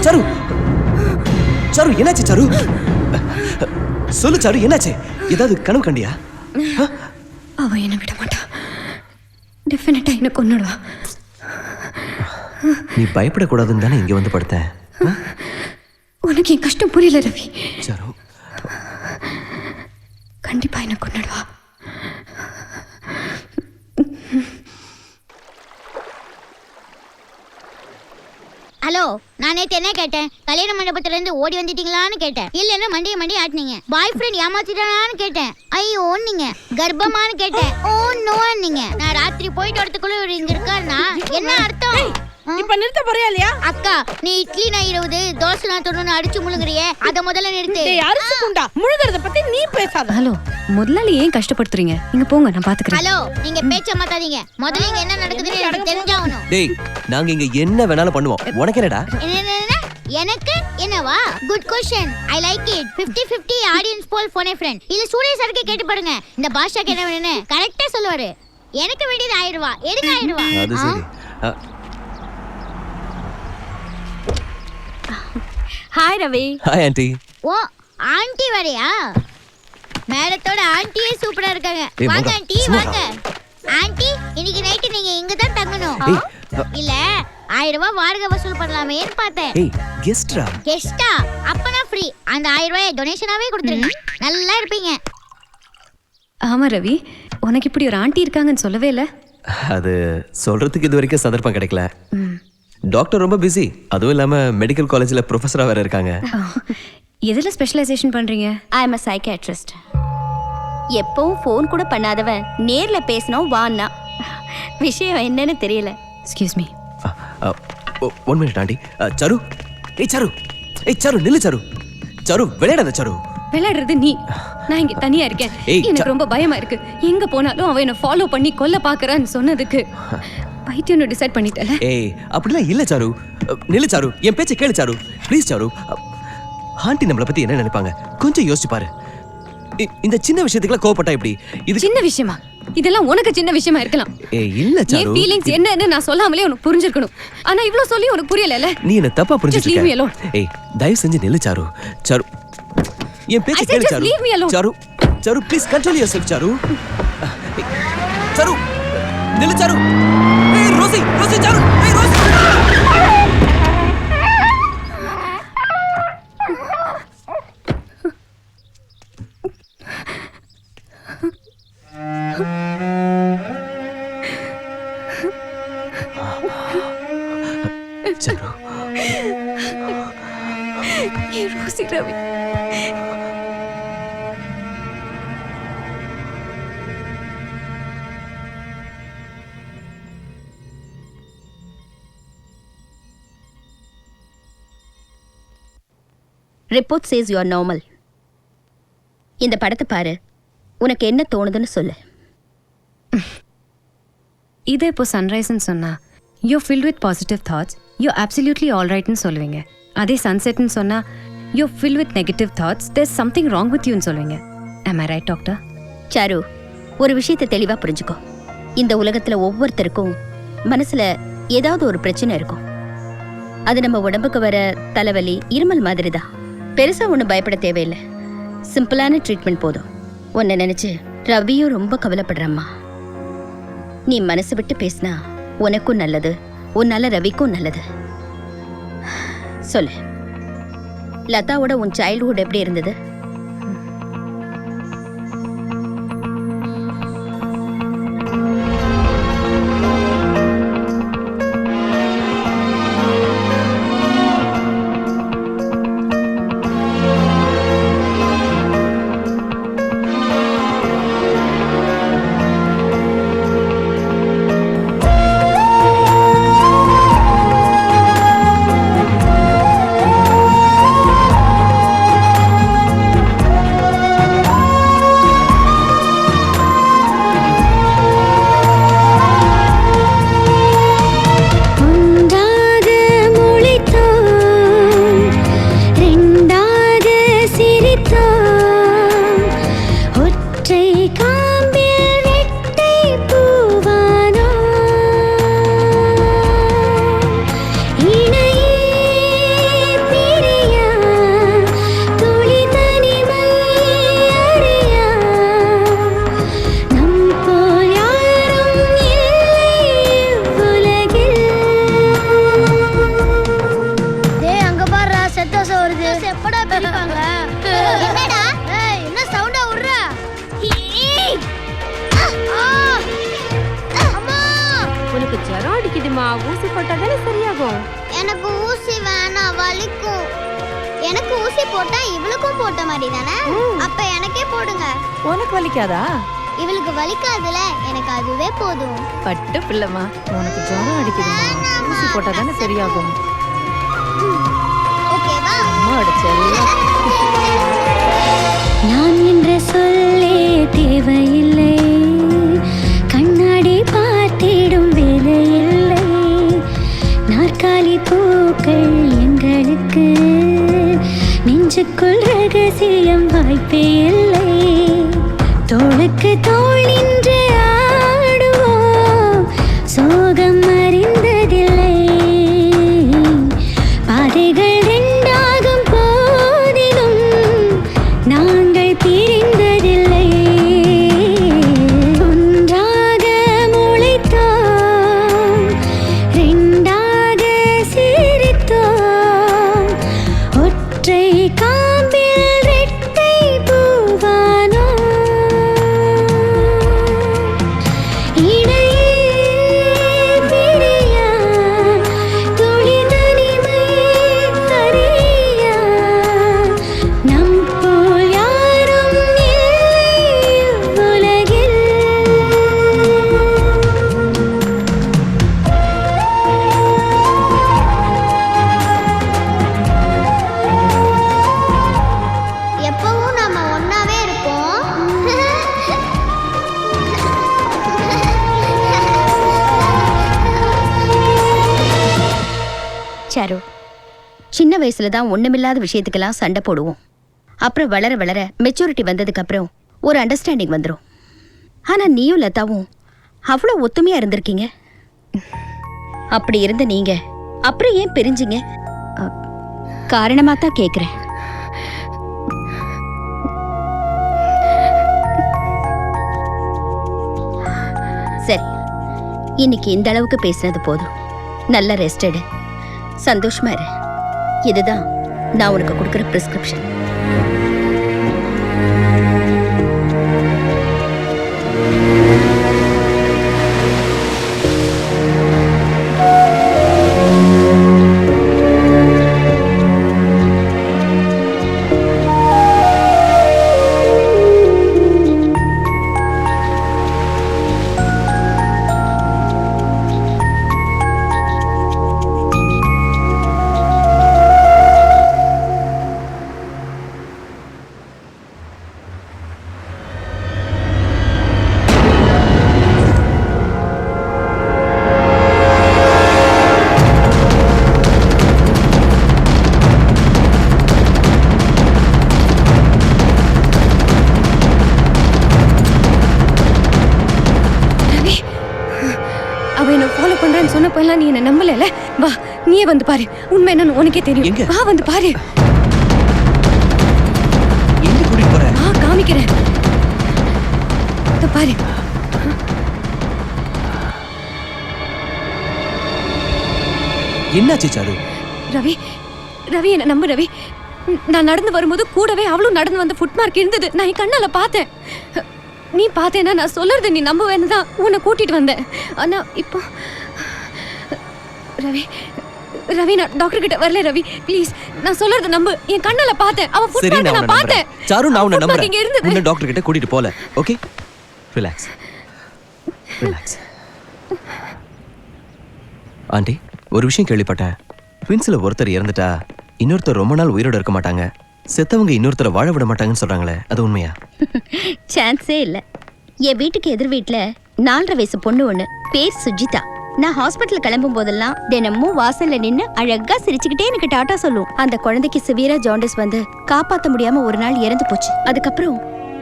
சரு சரு என்னாச்சு? சரு சொல்லு சரு என்னாச்சு? ஏதாவது கனவு கண்டியா? அவ என்ன விட மாட்டா. டெஃபினட்டா என்ன கொன்னுடுவா. நீ பயப்படக்கூடாதுன்னு தானே இங்க வந்து படுத்தேன். உனக்கு என் கஷ்டம் புரியல ரவி. சரு கண்டிப்பா என்ன கொன்னுடுவா. ஹலோ, நான் நேத்து என்ன கேட்டேன்? கல்யாண மண்டபத்துல இருந்து ஓடி வந்துட்டீங்களான்னு கேட்டேன். இல்லன்னா மண்டியை ஆட்டினீங்க. பாய் ஃப்ரெண்ட் ஏமாத்திட்டானான்னு கேட்டேன். ஐயோ நீங்க கர்ப்பமான்னு கேட்டேன். ஓ நோ நீங்க. நான் ராத்திரி போயிட்டு வரதுக்குள்ள இவர் இங்க இருக்காருன்னா என்ன அர்த்தம்? இப்ப நிறுத்த போறியா இல்லையா? அக்கா, நீ இட்லி நான் 20 தோசை நான் 90 அடிச்சு முழுங்குறியே, அத முதல்ல நிறுத்து. டேய் அரிசி குண்டா, முழுங்கறத பத்தி நீ பேசாத. ஹலோ, முதலாளி ஏன் கஷ்டப்படுத்துறீங்க? இங்க போங்க, நான் பாத்துக்கிறேன். ஹலோ, நீங்க பேச்ச மாத்தாதீங்க. முதல்ல இங்க என்ன நடக்குதுன்னு எனக்கு தெரிஞ்சாகணும். டேய், நாங்க இங்க என்ன வேணாலும் பண்ணுவோம். உனக்கு என்னடா? எனக்கு என்னவா? Good question. I like it. 50-50 audience poll phone friend. இல்ல சூரிய சர்க்கே கேட்டு பாருங்க. இந்த பாஷாக்கு என்ன வேணும்னு கரெக்ட்டா சொல்லுவாரு. எனக்கு வேண்டியது 1000 ரூபாய். எடுங்க 1000 ரூபாய். அது சரி. ஹாய் ரவி. Hi aunty. ஓ, ஆண்டி வரையா? மேடத்தோட ஆண்டியே சூப்பரா இருக்காங்க. ஏய், வாங்க மகா, ஆண்டி, சும்மா வாங்க. ஆண்டி, இன்னைக்கு நைட் நீங்க இங்க தான் தங்கணும். ஏய், இல்ல 1000 ரூபாய் வாடகை வசூல் பண்ணலாமேன்னு பார்த்தேன். ஏய், கெஸ்ட்ரா. கெஸ்டா? அப்பனா ஃப்ரீ. அந்த 1000 ரூபாய் டொனேஷனாவே கொடுத்துருங்க. நல்லா இருப்பீங்க. ஆமா ரவி, உனக்கு இப்படி ஒரு ஆண்டி இருக்காங்கன்னு சொல்லவே இல்ல. அது சொல்றதுக்கு இது வரைக்கும் சந்தர்ப்பம் கிடைக்கல. டாக்டர் ரொம்ப பிஸி. அதுவும் இல்லாம மெடிக்கல் காலேஜ்ல ப்ரொஃபஸரா வேற இருக்காங்க. எதுல ஸ்பெஷலைசேஷன் பண்றீங்க? I am a psychiatrist. எப்பவும் ஃபோன் கூட பண்ணாதவன் நேர்ல பேசணும் வான்னா. விஷயம் என்னன்னு தெரியல. Excuse me. One minute aunty. Saru, ஏய் சரு, ஏய் சரு நில்லு சரு. சரு விளையாடாத சரு. விளையாடுறது நீ. நான் இங்க தனியா இருக்கேன். எனக்கு ரொம்ப பயமா இருக்கு. எங்க போனாலும் அவன் என்ன ஃபாலோ பண்ணி கொல்ல பாக்குறான்னு சொன்னதுக்கு பைத்தியம்னு டிசைட் பண்ணிட்டல. ஏய் அப்படிலாம் இல்ல சாரு. நில்லு சாரு, என் பேச்சை கேளு சாரு. Please sir. ஆண்டி நம்மளை பத்தி என்ன நினைப்பாங்க கொஞ்சம் யோசிச்சு பாரு. இந்த சின்ன விஷயத்துக்குலாம் கோவப்பட்டா எப்படி? இது சின்ன விஷயமா? இதெல்லாம் உனக்கு சின்ன விஷயமா இருக்கலாம். ஏய் இல்ல சாரு. என் ஃபீலிங்ஸ் என்னன்னு நான் சொல்லாமலே உனக்கு புரிஞ்சிருக்கணும். ஆனா இவ்ளோ சொல்லி உனக்கு புரியலல. நீ என்ன தப்பா புரிஞ்சிட்டு Just leave me alone. இருக்க. ஏய் தயவு செஞ்சு நில்லு சாரு. சாரு என் பேச்சை I said கேளு just Charu. leave me alone. Charu, Charu please control yourself Charu. Charu நில்லு சாரு. ஏய் ரோசி, ரோசி சாரு. ஏய் ரோசி. சாரு. ஏய் Rosy Ravi. Report says you are normal. இந்த படத்தை பாரு, உனக்கு என்ன தோணுதுன்னு சொல்லு. இதே இப்போ சன்ரைஸ்ன்னு சொன்னா you filled with positive thoughts, you absolutely all ரைட்னு சொல்லுவீங்க. அதே சன்செட்னு சொன்னா you fill with negative thoughts, there something wrong with யூன்னு சொல்லுவீங்க. am I right doctor? Charu, ஒரு விஷயத்தை தெளிவா புரிஞ்சுக்கோ. இந்த உலகத்துல ஒவ்வொருத்தருக்கும் மனசுல ஏதாவது ஒரு பிரச்சனை இருக்கும். அது நம்ம உடம்புக்கு வர தலைவலி, இருமல் மாதிரி தான். பெருசா ஒன்றும் பயப்பட தேவையில்லை. சிம்பிளான ட்ரீட்மெண்ட் போதும். உன்னை நினைச்சு ரவியும் ரொம்ப கவலைப்படுறம்மா. நீ மனசு விட்டு பேசினா உனக்கும் நல்லது, உன்னால ரவிக்கும் நல்லது. சொல்லு, லதாவோட உன் சைல்ட்ஹுட் எப்படி இருந்தது? ஊசி போட்டா தானே சரியாகும். எனக்கு ஊசி வேணாம், வலிக்கும். எனக்கு ஊசி போட்டா இவளுக்கும் போட்ட மாதிரி தானே? அப்ப எனக்கே போடுங்க. உனக்கு வலிக்காதா? இவளுக்கு வலிக்காதுல, எனக்கு அதுவே போதும். பட்டு பிள்ளைமா, உனக்கு ஜுரம் அடிக்குதுமா, ஊசி போட்டா தானே சரியாகும். ஓகேவா? அம்மாவோட செல்லம். நான் என்ற சொல்லே தேவையில்லை, கண்ணாடி பார்த்திடும் வேலையில்லை, நாற்காலி பூக்கள் எங்களுக்கு, நெஞ்சுக்குள் ரகசியம் வாய்ப்பே இல்லை, தோளுக்கு தோள் நின்று ஆடுவோம், சோகம் அறிந்ததில்லை, பாதைகள் ரெண்டாகும் போதிலும் நாங்கள் பிரிந்ததில்லை, ஒன்றாக முளைத்தோம், ரெண்டாக சிரித்தோம், ஒற்றை காம்பில் ரெட்டை பூவானோ, இணையே பிரியா துளி தனிமை அறியா, நம் போல் யாரும் இல்லை உலகில். எப்பவும் நாம ஒண்ணாவே இருப்போம். சாரு, சின்ன வயசுல தான் ஒண்ணுமில்லாத விஷயத்துக்கெல்லாம் சண்டை போடுவோம். அப்புறம் வளர வளர மெச்சூரிட்டி வந்ததுக்கு அப்புறம் ஒரு அண்டர்ஸ்டாண்டிங் வந்துடும். ஆனா நீயும் லதாவும் அவ்வளோ ஒத்துமையா இருந்திருக்கீங்க. அப்படி இருந்த நீங்க அப்புறம் ஏன் பிரிஞ்சிங்க? காரணமா தான் கேக்குறேன். சரி, இன்னைக்கு இந்த அளவுக்கு பேசினது போதும். நல்ல ரெஸ்ட் எடு, சந்தோஷமா இரு. இதுதான் நான் உனக்கு கொடுக்குற பிரிஸ்கிரிப்ஷன். அவ என்ன ஃபாலோ பண்றேன்னு சொன்னப்பெல்லாம் நீ என்ன நம்பல. வா, நீயே வந்து பாரு, உண்மை என்னன்னு உனக்கே தெரியும். எங்க? வா வந்து பாரு. எங்க கூட்டிட்டு போற? வா காமிக்கிறேன். இதோ பாரு. என்னாச்சு சாரு? ரவி, ரவி என்ன நம்பு ரவி. நான் நடந்து வரும்போது கூடவே அவளும் நடந்து வந்த ஃபுட் மார்க் இருந்தது. நான் என் கண்ணால பார்த்தேன். நீ பார்த்தேன்னா நான் சொல்றது நீ நம்புவேன்னு தான் உன்னை கூட்டிட்டு வந்தேன். ஆனா இப்போ ரவி, ரவி நான் டாக்டர் கிட்ட வரல ரவி, ப்ளீஸ் நான் சொல்றது நம்பு. என் கண்ணால பார்த்தேன். அவ ஃபுட் சரி, மார்க் நான் பார்த்தேன். சாரு, நான் உன்னை நம்புறேன். இங்க இருந்தது. உன்னை டாக்டர் கிட்ட கூட்டிட்டு போல. Okay, relax relax. ஆண்டி, ஒரு விஷயம் கேள்விப்பட்டேன். ட்வின்ஸ்ல ஒருத்தர் இறந்துட்டா இன்னொருத்தர் ரொம்ப நாள் உயிரோட இருக்க மாட்டாங்க. செத்தவங்க இன்னொருத்தரை வாழ விட மாட்டாங்கன்னு சொல்றாங்களே, அது உண்மையா? சான்ஸே இல்ல. என் வீட்டுக்கு எதிர் வீட்டுல 4.5 வயசு பொண்ணு ஒண்ணு, பேர் சுஜிதா. நான் ஹாஸ்பிட்டல் கிளம்பும் போதெல்லாம் தினமும் வாசல்ல நின்னு அழகா சிரிச்சுக்கிட்டே எனக்கு டாட்டா சொல்லும். அந்த குழந்தைக்கு சிவியரா ஜாண்டிஸ் வந்து காப்பாத்த முடியாம ஒரு நாள் இறந்து போச்சு. அதுக்கப்புறம்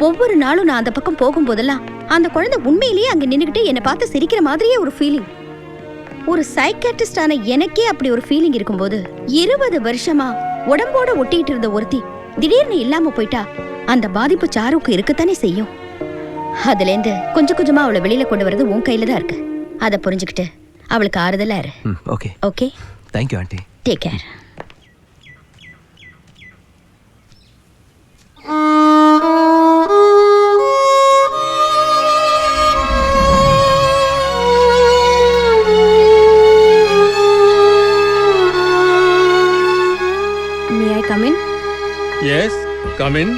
ஒவ்வொரு நாளும் நான் அந்த பக்கம் போகும்போதெல்லாம் அந்த குழந்தை உண்மையிலேயே அங்க நின்னுகிட்டு என்னை பார்த்து சிரிக்கிற மாதிரியே ஒரு ஃபீலிங். ஒரு சைக்காட்ரிஸ்டான எனக்கே அப்படி ஒரு ஃபீலிங் இருக்கும்போது 20 வருஷமா உடம்போட ஒட்டிட்டு இருந்த ஒருத்தி திடீர்னு இல்லாம போயிட்டா அந்த பாதிப்பு சாருக்கு இருக்கத்தானே செய்யும். அதுல இருந்து கொஞ்சம் கொஞ்சமா அவளை வெளியில கொண்டு வரது உன் கையில தான் இருக்கு. அதை புரிஞ்சுக்கிட்டு அவளுக்கு ஆறுதலா இரு. Okay okay, thank you aunty. Take care. Come in.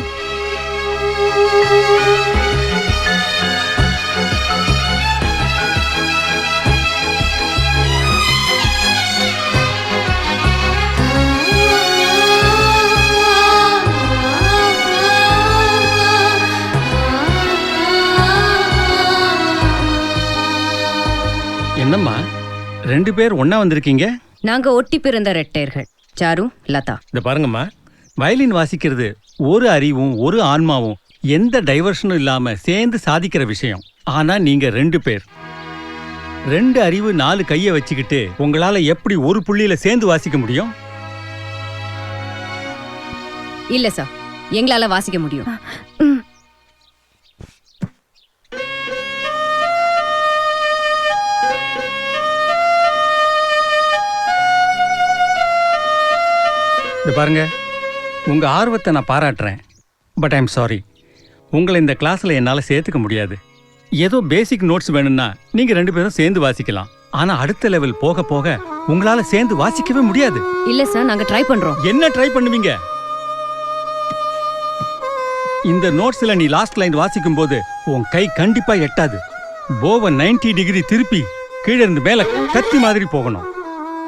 என்னம்மா 2 பேர் ஒண்ணா வந்திருக்கீங்க? நாங்க ஒட்டி பிறந்த ரெட்டையர்கள், சாரு, லதா. இந்த பாருங்கம்மா, வயலின் வாசிக்கிறது ஒரு அறிவும் ஒரு ஆன்மாவும் எந்த டைவர்ஷனும் இல்லாம சேர்ந்து சாதிக்கிற விஷயம். ஆனா நீங்க 2 பேர் 2 அறிவு 4 கையை வச்சுக்கிட்டு உங்களால எப்படி ஒரு புள்ளியில சேர்ந்து வாசிக்க முடியும்? இல்ல சார், எங்களால வாசிக்க முடியும். இந்த பாருங்க, உங்க ஆர்வத்தை நான் பாராட்டுறேன். பட் ஐ எம் சாரி, உங்களை இந்த கிளாஸ்ல என்னால சேர்த்துக்க முடியாது. ஏதோ பேசிக் நோட்ஸ் வேணும்னா நீங்க 2 பேரும் சேர்ந்து வாசிக்கலாம். ஆனா அடுத்த லெவல் போக போக உங்களால சேர்ந்து வாசிக்கவே முடியாது. இல்ல சார், நாங்க ட்ரை பண்றோம். என்ன ட்ரை பண்ணுவீங்க? இந்த நோட்ஸ்ல நீ லாஸ்ட் லைன் வாசிக்கும் போது உன் கை கண்டிப்பா எட்டாது. போவ 90 டிகிரி திருப்பி கீழே இருந்து மேல கத்தி மாதிரி போகணும்.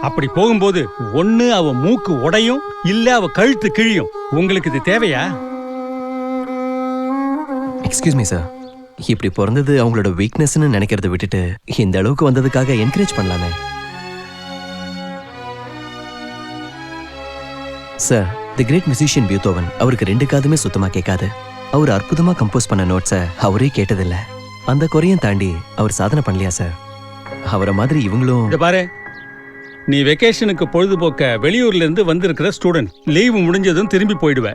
அப்படி போகும்போது ஒண்ணு அவ மூக்கு உடையும், இல்ல அவ கழுத்து கிழியும். உங்களுக்கு இது தேவையா? எக்ஸ்கியூஸ் மீ சார், இப்படி பிறந்தது அவங்களோட வீக்னஸ்னு நினைக்கிறத விட்டுட்டு இந்த அளவுக்கு வந்ததுக்காக என்கரேஜ் பண்ணலாமே சார். தி கிரேட் மியூசிஷியன் பியூத்தோவன், அவருக்கு 2 காதுமே சுத்தமா கேட்காது. அவர் அற்புதமா கம்போஸ் பண்ண நோட்ஸை அவரே கேட்டதில்ல. அந்த குறையும் தாண்டி அவர் சாதனை பண்ணலையா சார்? அவரை மாதிரி இவங்களும். இந்த பாரு, நீ வெக்கேஷனுக்கு பொழுதுபோக்க வெளியூர்ல இருந்து வந்திருக்கிற ஸ்டூடெண்ட். லீவு முடிஞ்சதும் திரும்பி போயிடுவ.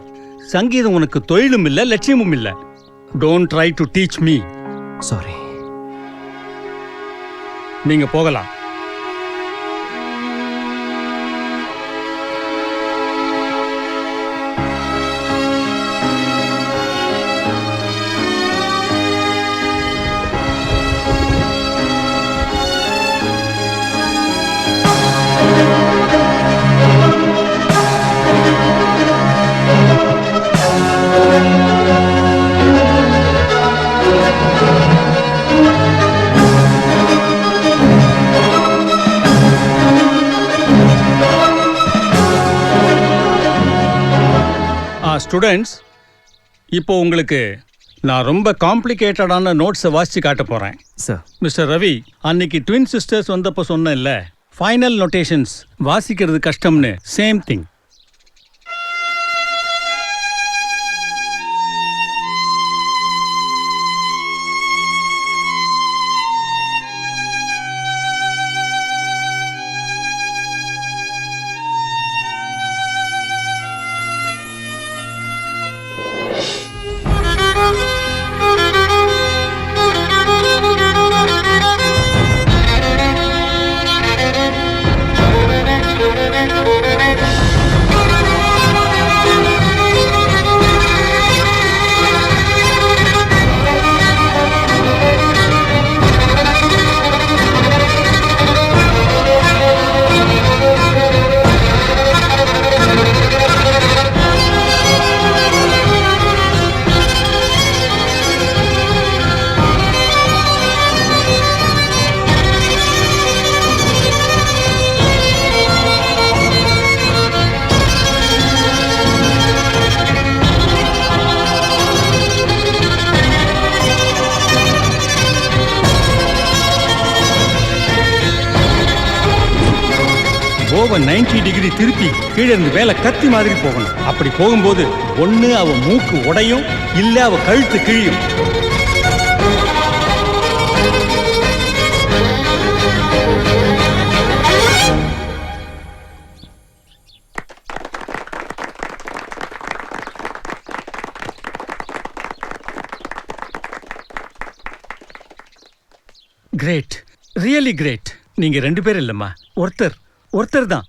சங்கீதம் உனக்கு தொழிலும் இல்ல, லட்சியமும் இல்ல. Don't try to teach me. Sorry. நீங்க போகலாம். ஸ்டூடெண்ட்ஸ், இப்போ உங்களுக்கு நான் ரொம்ப காம்ப்ளிகேட்டடான நோட்ஸை வாசிச்சு காட்ட போறேன். சார், மிஸ்டர் ரவி, அன்னைக்கு ட்வின் சிஸ்டர்ஸ் வந்தப்போ சொன்னேன்ல, ஃபைனல் நோட்டேஷன்ஸ் வாசிக்கிறது கஷ்டம்னு. Same thing. போவ 90 டிகிரி திருப்பி கீழே இருந்து மேல கத்தி மாதிரி போகணும். அப்படி போகும்போது ஒண்ணு அவ மூக்கு உடையும், இல்ல அவ கழுத்து கிழியும். Great, really great. நீங்க 2 பேர் இல்லம்மா, ஒருத்தர் தான்.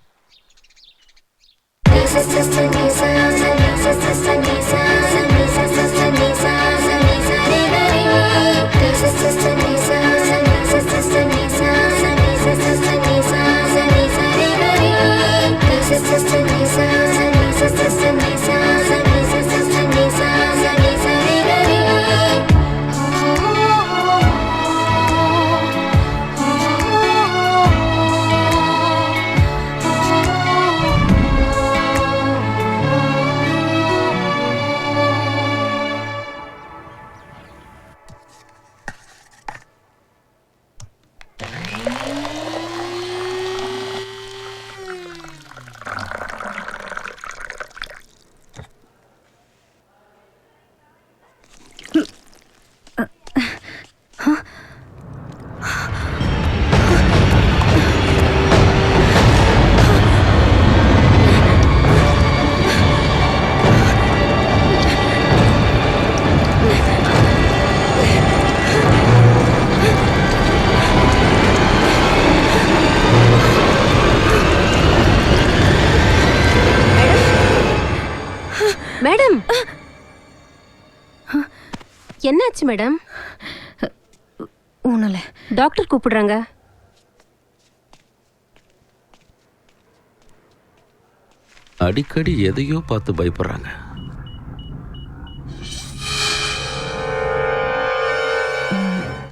மேடம் என்னாச்சு மேடம்? ஒன்றும் இல்லை. டாக்டர் கூப்பிடுறாங்க. அடிக்கடி எதையோ பார்த்து பயப்படுறாங்க.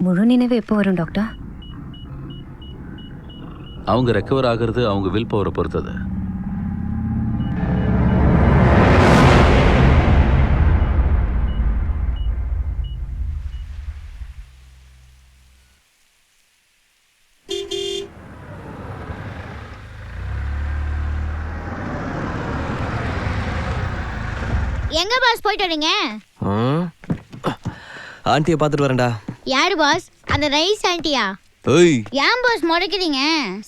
முழு நினைவு எப்போ வரும் டாக்டர்? அவங்க ரெக்கவர் ஆகிறது அவங்க வில் பவரை பொறுத்தது. எங்க பாஸ் போயிட்டு வரீங்க? ஆண்டியை பார்த்துட்டு வரேன்டா. யாரு பாஸ்? அந்த ரைஸ் ஆண்டியா? ஏய், ஏன் பாஸ் முறைக்கிறீங்க?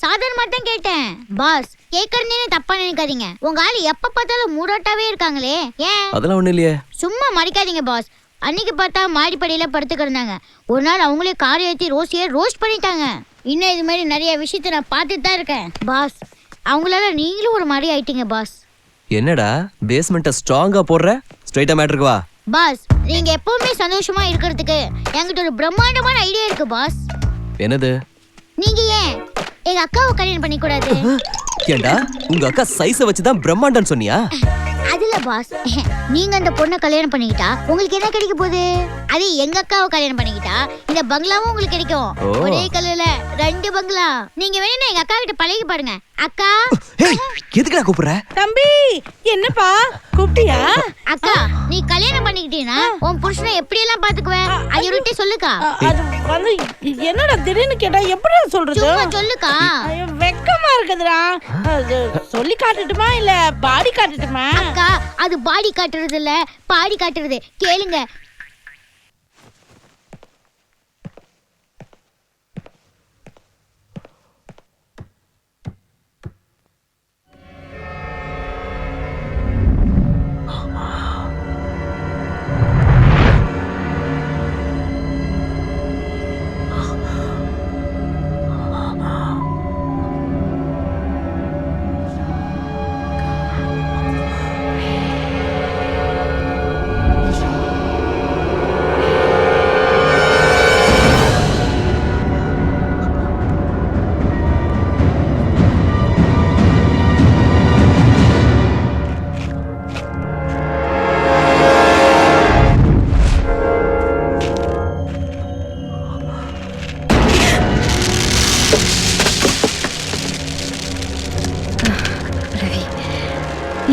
சாதாரணமா தான் கேட்டேன் பாஸ். கேட்கறதே தப்பா நினைக்காதீங்க. உங்க ஆளு எப்ப பார்த்தாலும் மூடாட்டாவே இருக்காங்களே, ஏன்? அதெல்லாம் ஒன்றும் இல்லையே. சும்மா மறைக்காதீங்க பாஸ். அன்னைக்கு பார்த்தா மாடிப்படியில படுத்து கிடந்தாங்க. ஒரு நாள் அவங்களே காரை ஏற்றி ரோஸியை ரோஸ்ட் பண்ணிட்டாங்க. இன்னும் இது மாதிரி நிறைய விஷயத்த நான் பார்த்துட்டு தான் இருக்கேன் பாஸ். அவங்களால நீங்களும் ஒரு மாதிரி ஆயிட்டீங்க பாஸ். என்னடா பேஸ்மெண்ட்டை ஸ்ட்ராங்கா போடுற? ஸ்ட்ரைட்டா மேட்டருக்கு வா. பாஸ், நீங்க எப்பவுமே சந்தோஷமா இருக்கிறதுக்கு என்கிட்ட ஒரு பிரம்மாண்டமான ஐடியா இருக்கு பாஸ். என்னது? நீங்க ஏன் எங்க அக்காவை கல்யாணம் பண்ணி கூடாது? ஏண்டா உங்க அக்கா சைஸை வச்சுதான் பிரம்மாண்டம் சொன்னியா? அதுல பாஸ், நீங்க அந்த பொண்ணை கல்யாணம் பண்ணிக்கிட்டா உங்களுக்கு என்ன கிடைக்க போகுது? அது எங்க அக்காவை கல்யாணம் பண்ணிக்கிட்டா இந்த பங்களாவும் உங்களுக்கு கிடைக்கும். ஒரே கல்லுல 2 பங்களா. நீங்க வேணா எங்க அக்கா கிட்ட பழகி பாருங்க. அக்கா, எதுக்குடா கூப்பிடுற? தம்பி, என்னப்பா கூப்பிட்டியா? அக்கா, நீ கல்யாணம் பண்ணிக்கிட்டீனா உன் புருஷனை எப்படி எல்லாம் பாத்துக்குவேன்? ஐயருட்டே சொல்லுக்கா. அது வந்து என்னடா திடீர்னு கேட்டா எப்படி சொல்றது? சும்மா சொல்லுக்கா. ஐயோ, வெக்கமா இருக்குதுடா. அது சொல்லி காட்டட்டுமா இல்ல பாடி காட்டட்டுமா? அக்கா, அது பாடி காட்டுறது இல்ல, பாடி காட்டுறது. கேளுங்க.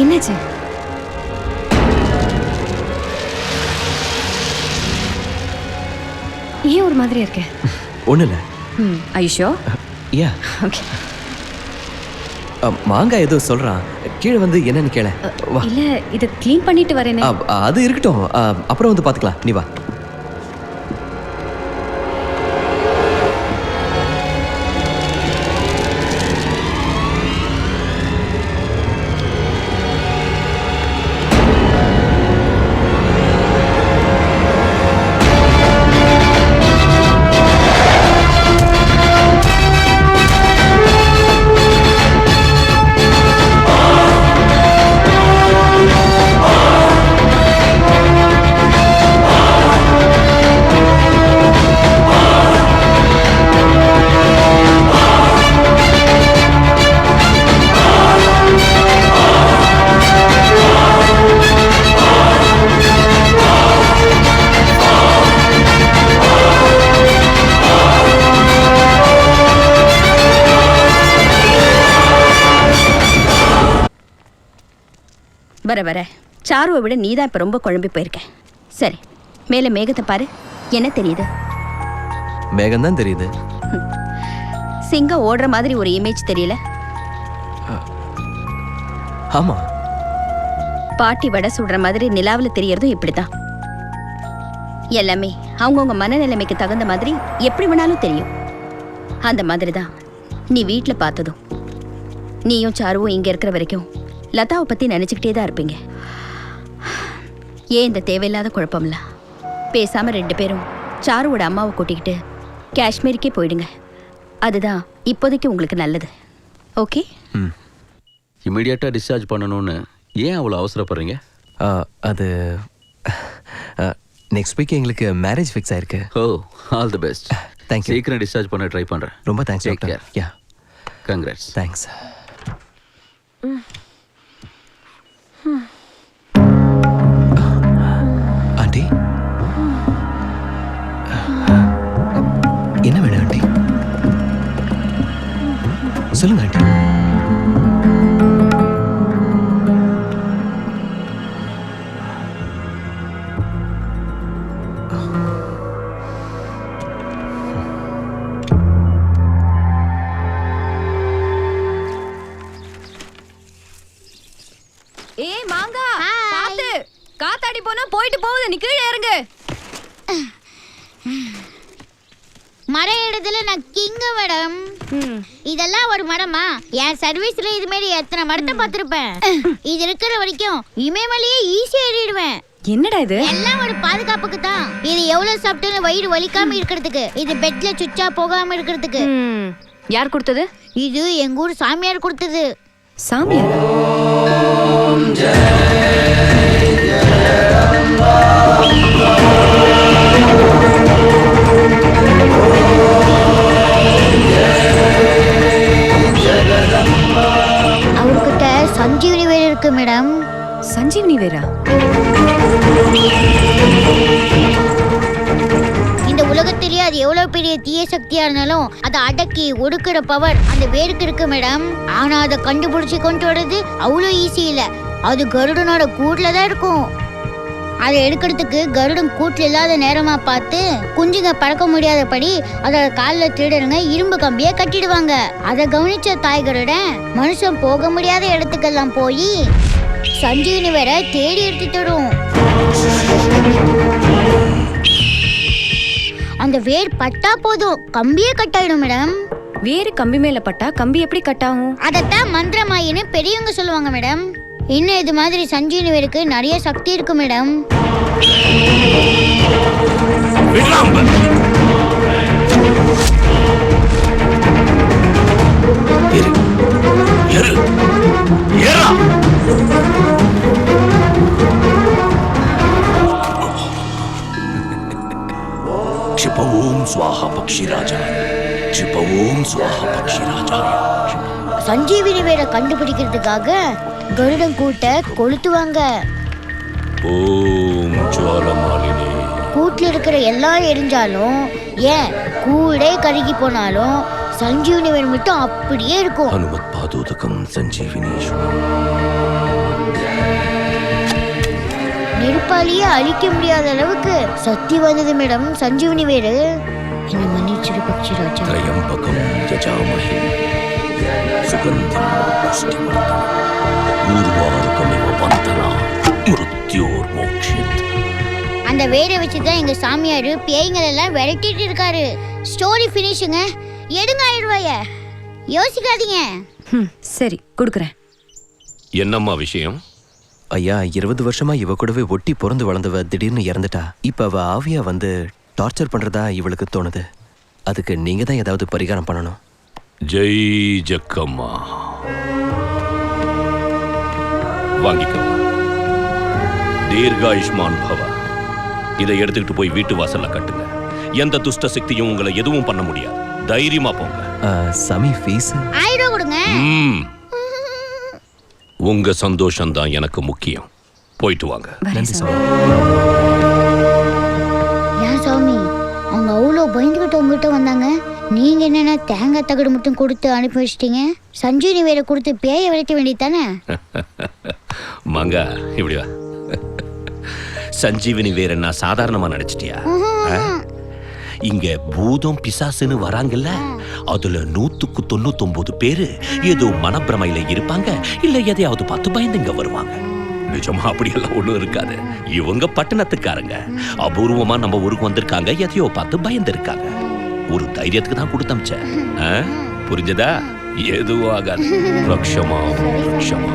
என்னாச்சு? ஏன் ஒரு மாதிரி இருக்க? ஒன்றும் இல்லை. ஐஷோ? யா, ஓகே. மாங்காய் ஏதோ சொல்றான். கீழே வந்து என்னன்னு கேள. வா. இல்ல, இத க்ளீன் பண்ணிட்டு வரேனே. அது இருக்கட்டும், அப்புறம் வந்து பாத்துக்கலாம். நீ வா. வர வர சாருவை விட நீதான் இப்ப ரொம்ப குழம்பி போயிருக்க. சரி, மேல மேகத்தை பாரு. என்ன தெரியுது? மேகம் தான் தெரியுது. சிங்கம் ஓடுற மாதிரி ஒரு இமேஜ் தெரியல? ஆமா. பாட்டி வடை சுடுற மாதிரி நிலாவில் தெரியறதும் இப்படிதான். எல்லாமே அவங்கவுங்க மனநிலைமைக்கு தகுந்த மாதிரி எப்படி வேணாலும் தெரியும். அந்த மாதிரி தான் நீ வீட்டில் பார்த்ததும். நீயும் சாருவும் இங்கே இருக்கிற வரைக்கும் லதாவை பற்றி நினச்சிக்கிட்டே தான் இருப்பீங்க. ஏன் இந்த தேவையில்லாத குழப்பம்ல? பேசாமல் 2 பேரும் சாருவோட அம்மாவை கூட்டிக்கிட்டு காஷ்மீருக்கே போயிடுங்க. அதுதான் இப்போதைக்கு உங்களுக்கு நல்லது. ஓகே? இமீடியட்டாக டிஸ்சார்ஜ் பண்ணணும்னு ஏன் அவ்வளோ அவசரப்படுறீங்க? அது நெக்ஸ்ட் வீக் எங்களுக்கு மேரேஜ் ஃபிக்ஸ் ஆயிருக்கு. ஓ, ஆல் தி பெஸ்ட். தேங்க்யூ. சீக்கிரம் டிஸ்சார்ஜ் பண்ண ட்ரை பண்ணுறேன். ரொம்ப தேங்க்ஸ் Take டாக்டர். care. யா, கங்க்ராட்ஸ். தேங்க்ஸ். ஆண்டி, என்ன வேணும் ஆண்டி? சொல்லுங்க ஆண்டி. ஏய் மாங்கா, பாத்து காத்தாடி போனா போயிட்டு போகுது, நீ கீழே இறங்கு. மரம் இடத்துல நான் கிங்க மேடம். இதெல்லாம் ஒரு மரமா? என் சர்வீஸ்ல இது மாதிரி எத்தனை மரத்தை பார்த்திருப்பேன். இது இருக்கிற வரைக்கும் இமயமலையே ஈஸியா ஏறிடுவேன். என்னடா இது? எல்லாம் ஒரு பாதுகாப்புக்கு தான். இது எவ்வளவு சாப்பிட்டாலும் வயிறு வலிக்காம இருக்கிறதுக்கு, இது பெட்ல சுச்சா போகாம இருக்கிறதுக்கு. யார் கொடுத்தது? இது எங்க ஊர் சாமியார் கொடுத்தது. சாமியார்? அவர்கிட்ட சஞ்சீவனி வேர் இருக்கு மேடம். சஞ்சீவனி வேரா? இந்த உலகத்திலேயே அது எவ்வளவு பெரிய தீய சக்தியா இருந்தாலும் அதை அடக்கி ஒடுக்குற பவர் அந்த வேருக்கு இருக்கு மேடம். ஆனா அதை கண்டுபிடிச்சு கொண்டு வர்றது அவ்வளோ ஈஸி இல்ல. அது கருடனோட கூட்டுல தான் இருக்கும். அதை எடுக்கிறதுக்கு கருடன் கூட்டில் இல்லாத நேரமா பார்த்து குஞ்சுங்க பறக்க முடியாதபடி அதோட காலில் திருடனுங்க இரும்பு கம்பியை கட்டிடுவாங்க. அதை கவனிச்ச தாய் கருடன் மனுஷன் போக முடியாத இடத்துக்கெல்லாம் போய் சஞ்சீவனி வேற தேடி எடுத்துட்டு வரும். அந்த வேர் பட்டா போதும் கம்பியே கட்டாயிடும் மேடம். வேறு கம்பி மேல பட்டா கம்பி எப்படி கட் ஆகும்? அதத்தான் மந்திரமாயின்னு பெரியவங்க சொல்லுவாங்க மேடம். இன்னும் இது மாதிரி சஞ்சீவனி வேருக்கு நிறைய சக்தி இருக்கு மேடம். क्षिपवोम स्वाहा पक्षी राजा, क्षिपवोम स्वाहा पक्षी राजा. சஞ்சீவினி வேரை கண்டுபிடிக்கிறதுக்காக கருடன் கூட்ட கொளுத்துவாங்க. ஓம் ஜுவாலமாலினி. கூட்டில் இருக்கிற எல்லாம் எரிஞ்சாலும், ஏன் கூடே கருகி போனாலும் சஞ்சீவினி வேர் மட்டும் அப்படியே இருக்கும். हनुमत पादोदकम संजीविनीश्वर. நெருப்பாலேயே அழிக்க முடியாத அளவுக்கு சக்தி வந்தது மேடம் சஞ்சீவினி வேறு. என்ன மன்னிச்சிரு பக்ஷி ராஜா. त्रयंबकम यजामहे सुगंधिं पुष्टिवर्धनम् उर्वारुकमिव बन्धनान् मृत्योर्मोक्षयेत्. அந்த வேரை வச்சு தான் எங்க சாமியார் பேய்கள் எல்லாம் விரட்டிட்டு இருக்காரு. ஸ்டோரி ஃபினிஷுங்க. எடுங்க 1000 ரூபாய. யோசிக்காதீங்க. சரி, கொடுக்குறேன். என்னம்மா விஷயம்? ஐயா, 20 வருஷமா இவ கூடவே ஒட்டி பிறந்து வளர்ந்தவ திடீர்னு இறந்துட்டா. இப்ப அவ ஆவியா வந்து டார்ச்சர் பண்றதா இவளுக்கு தோணுது. அதுக்கு நீங்க தான் ஏதாவது பரிகாரம் பண்ணணும். ஜெய் ஜக்கம்மா. வாங்கிக்கோ. தீர்காயுஷ்மான் பவ. இதை எடுத்துக்கிட்டு போய் வீட்டு வாசல்ல கட்டுங்க. எந்த துஷ்ட சக்தியும் உங்களை எதுவும் பண்ண முடியாது. தைரியமா போங்க. சாமி ஃபீஸ் 1000 ரூபாய் கொடுங்க. உங்க சந்தோஷம் தான் எனக்கு முக்கியம். போயிட்டு வாங்க. நன்றி சாமி. ஏன் சாமி அவங்க அவ்வளோ பயந்துகிட்டு உங்ககிட்ட வந்தாங்க? நீங்க என்னன்னா தேங்காய் தகடு மட்டும் கொடுத்து அனுப்பி வச்சிட்டீங்க. சஞ்சீவனி வேற கொடுத்து பேய விரட்ட வேண்டியதானே? மங்கா, இப்படி வா. சஞ்சீவினி வேற என்ன சாதாரணமா நினைச்சிட்டியா? இங்க பூதம் பிசாசுன்னு வராங்கல்ல, அதுல 199 பேரு ஏதோ மனப்பிரமையில இருப்பாங்க, இல்ல எதையாவது பார்த்து பயந்துங்க வருவாங்க. நிஜமா அப்படியெல்லாம் ஒண்ணும் இருக்காது. இவங்க பட்டணத்துக்காரங்க அபூர்வமா நம்ம ஊருக்கு வந்திருக்காங்க, எதையோ பார்த்து பயந்து இருக்காங்க. ஒரு தைரியத்துக்கு தான் கொடுத்தமிச்சேன். புரிஞ்சதா? எதுவும் ஆகாது. ரக்ஷமா ரக்ஷமா.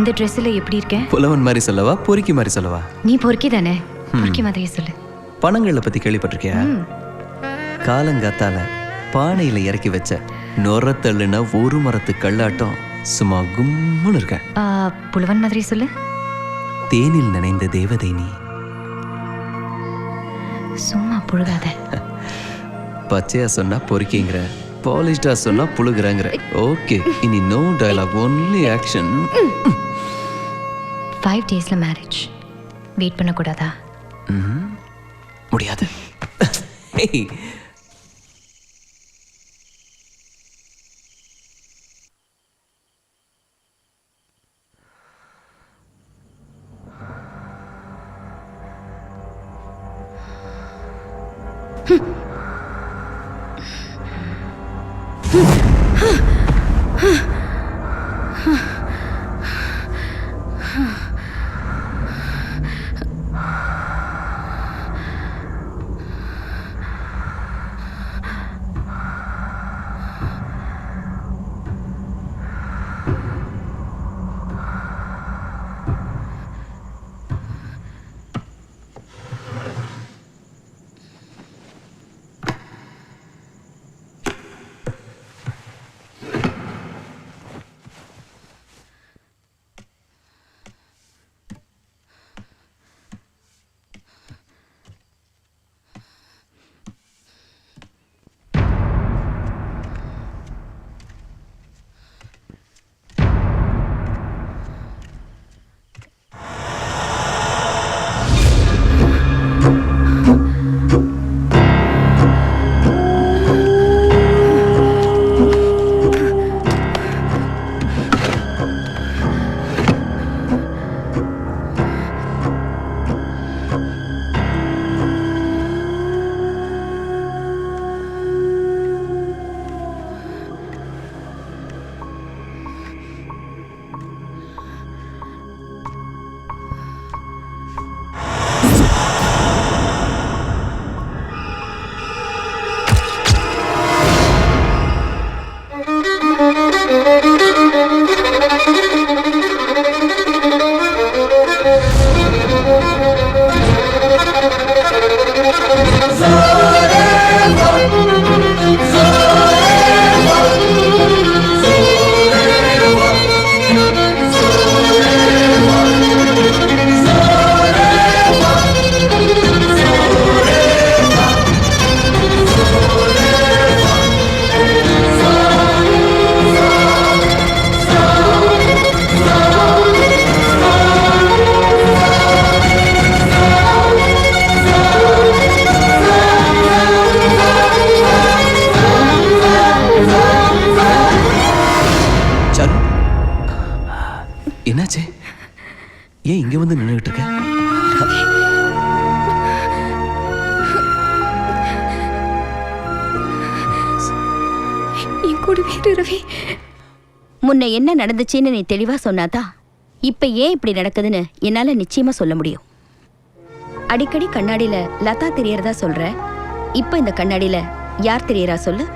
இந்த ட்ரெஸ்ல எப்படி இருக்கேன்? புலவன் மாதிரி சொல்லவா பொறுக்கி மாதிரி சொல்லவா? நீ பொறுக்கி தானே, பொறுக்கி மாதிரியே சொல்லு. பணங்களை பத்தி கேள்விப்பட்டிருக்கியா? காலங்காத்தால பானையில இறக்கி வச்ச நொற தள்ளுன ஒரு மரத்து கல்லாட்டம் சும்மா கும்முன்னு இருக்க. புலவன் மாதிரி சொல்லு. தேனில் நனைந்த தேவதை நீ. சும்மா புழுகாத. பச்சையா சொன்னா பொறுக்கிங்கிற, பாலிஷ்டா சொன்னா புழுகுறங்கிற. ஓகே, இனி நோ டயலாக், ஒன்லி ஆக்ஷன். 5 daysல மேரேஜ். வெயிட் பண்ணக்கூடாதா? முடியாது. என்னாச்சு? ஏன் இங்க வந்து நின்றுகிட்டு இருக்க? ரவி, முன்ன என்ன நடந்துச்சுன்னு நீ தெளிவா சொன்னாதான் இப்ப ஏன் இப்படி நடக்குதுன்னு என்னால நிச்சயமா சொல்ல முடியும். அடிக்கடி கண்ணாடியில லதா தெரியறதா சொல்ற, இப்ப இந்த கண்ணாடியில யார் தெரியறா சொல்லு?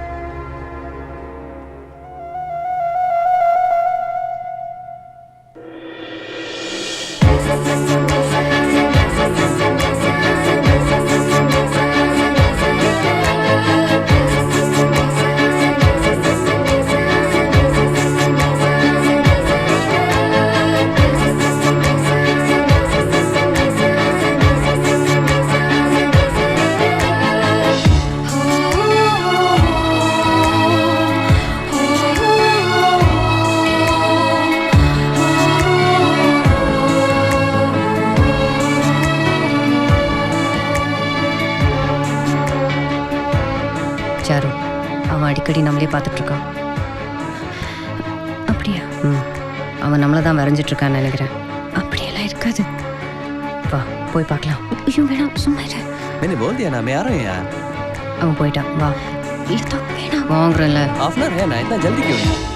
சாரு, அவன் அடிக்கடி நம்மளே பார்த்துட்டு இருக்கான். அப்படியா? அவன் நம்மளை தான் வரைஞ்சிட்டு இருக்கான்னு நினைக்கிறேன். அப்படியெல்லாம் இருக்காது. வா போய் பார்க்கலாம். ஐயோ வேணாம், சும்மா இரு. मैंने बोल दिया ना, मैं आ रहा हूँ यार. அவன் போயிட்டான். வா. வேணாம் வாங்குறேன்ல. हाफ एन आवर है ना, इतना जल्दी क्यों?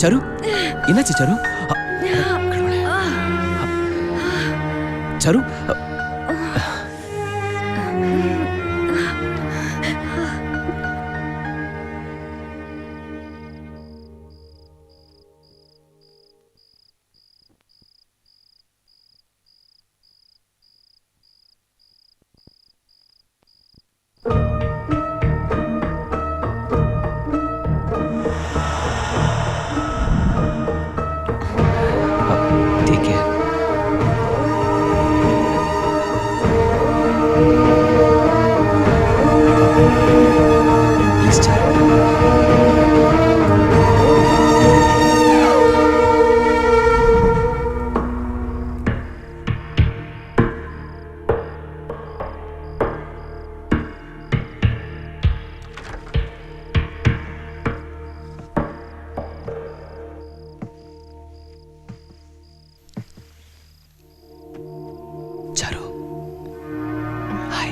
சரு என்னாச்சு சரு? சரு take care. Please, Charu. Charu. Hi.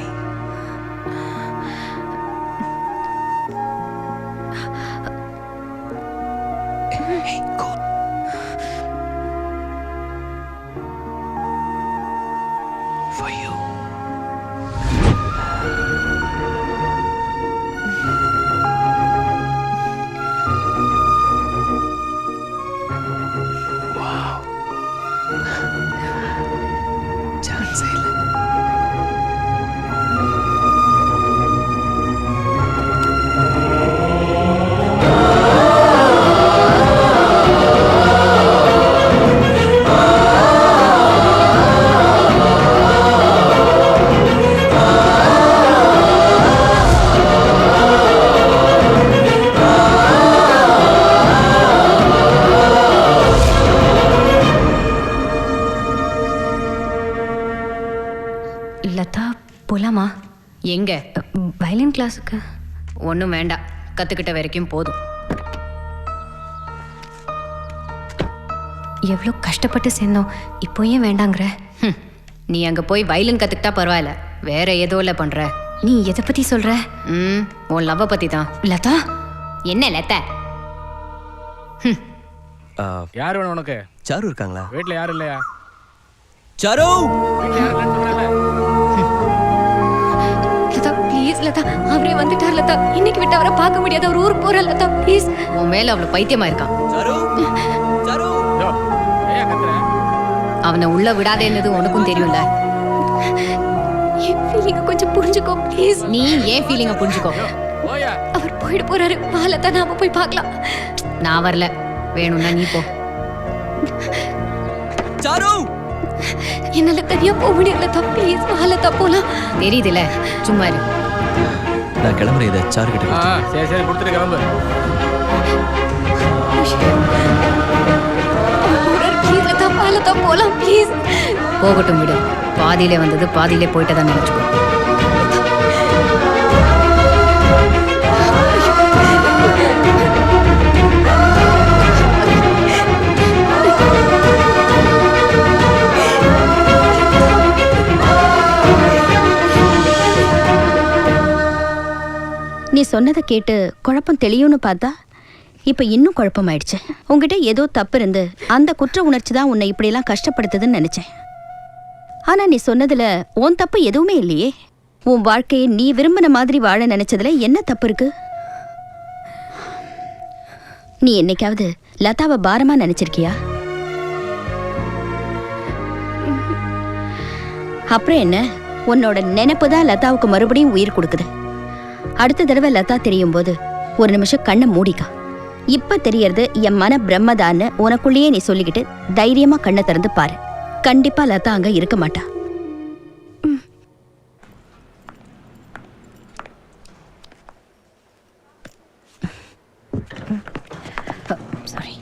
Hey, go. For you. Wow. Chance இல்ல. லதா போலாமா? எங்க? வயலின் கிளாஸுக்கு. ஒன்றும் வேண்டாம், கற்றுக்கிட்ட வரைக்கும் போதும். எவ்வளோ கஷ்டப்பட்டு சேர்ந்தோம், இப்போ ஏன் வேண்டாங்கிற? நீ அங்கே போய் வயலின் கற்றுக்கிட்டா பரவாயில்ல, வேற ஏதோ இல்லை பண்ணுற. நீ எதை பற்றி சொல்கிற? உன் லவ்வை பற்றி தான். லதா? என்ன லதா? யார் வேணும் உனக்கு? சாரு இருக்காங்களா? வீட்டில் யாரும் இல்லையா? சாரு! லதா ப்ளீஸ் லதா, அவரே வந்துட்டார் லதா. இன்னைக்கு விட்டு அவரை பார்க்க முடியாது, அவர் ஊருக்கு போற லதா ப்ளீஸ். உன் மேல அவ்வளவு பைத்தியமா இருக்கான். சாரு! சாரு! அவனை உள்ள விடாதேன்னது உனக்கும் தெரியும்ல. என் ஃபீலிங்க கொஞ்சம் புரிஞ்சுக்கோ ப்ளீஸ். நீ ஏன் ஃபீலிங்க புரிஞ்சுக்கோ. அவர் போயிட்டு போறாரு, வா லதா நாம போய் பார்க்கலாம். நான் வரல, வேணும்னா நீ போ. சாரு என்னால தனியா போக முடியல தப்பி லதா போலாம் தெரியுதுல சும்மா இரு நான் கிளம்புறேன் இதை சாரு கிட்ட கொடுத்து. சரி சரி கொடுத்துட்டு கிளம்பு. லதா போலாம் ப்ளீஸ் போகட்டும் விடு பாதியிலே வந்தது பாதியிலே போயிட்டு தான் நினைச்சுக்கோ நீ சொன்னதை கேட்டு குழப்பம் தெளியும்னு பார்த்தா இப்ப இன்னும் குழப்பமாயிடுச்சு. உங்ககிட்ட ஏதோ தப்பு இருந்து அந்த குற்ற உணர்ச்சி தான் உன்னை இப்படியெல்லாம் கஷ்டப்படுத்துதுன்னு நினைச்சேன். ஆனா நீ சொன்னதுல உன் தப்பு எதுவுமே இல்லையே. உன் வாழ்க்கையை நீ விரும்பின மாதிரி வாழ நினைச்சதுல என்ன தப்பு இருக்கு? நீ என்னைக்காவது லதாவை பாரமா நினைச்சிருக்கியா? அப்புறம் என்ன, உன்னோட நினைப்பு தான் லதாவுக்கு மறுபடியும் உயிர் கொடுக்குது. அடுத்த தடவை லதா தெரியும் போது ஒரு நிமிஷம் கண்ணை மூடிக்கா. இப்ப தெரியறது என் மன பிரம்மதான்னு உனக்குள்ளேயே நீ சொல்லிக்கிட்டு தைரியமா கண்ணை திறந்து பாரு. கண்டிப்பா லதா அங்க இருக்க மாட்டா. சாரி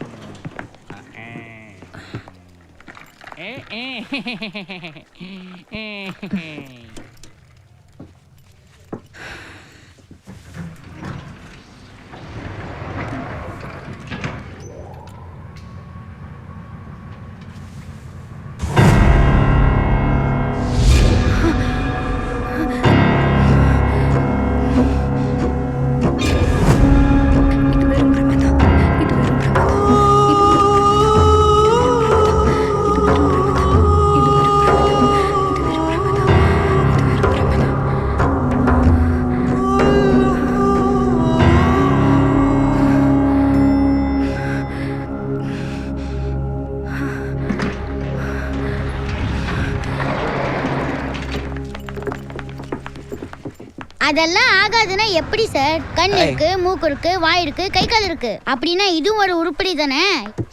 அதெல்லாம் ஆகாதுன்னா எப்படி சார்? கண் இருக்கு, மூக்கு இருக்கு, வாய் இருக்கு, கை கால் இருக்கு. அப்படின்னா இதுவும் ஒரு உருப்படி தானே?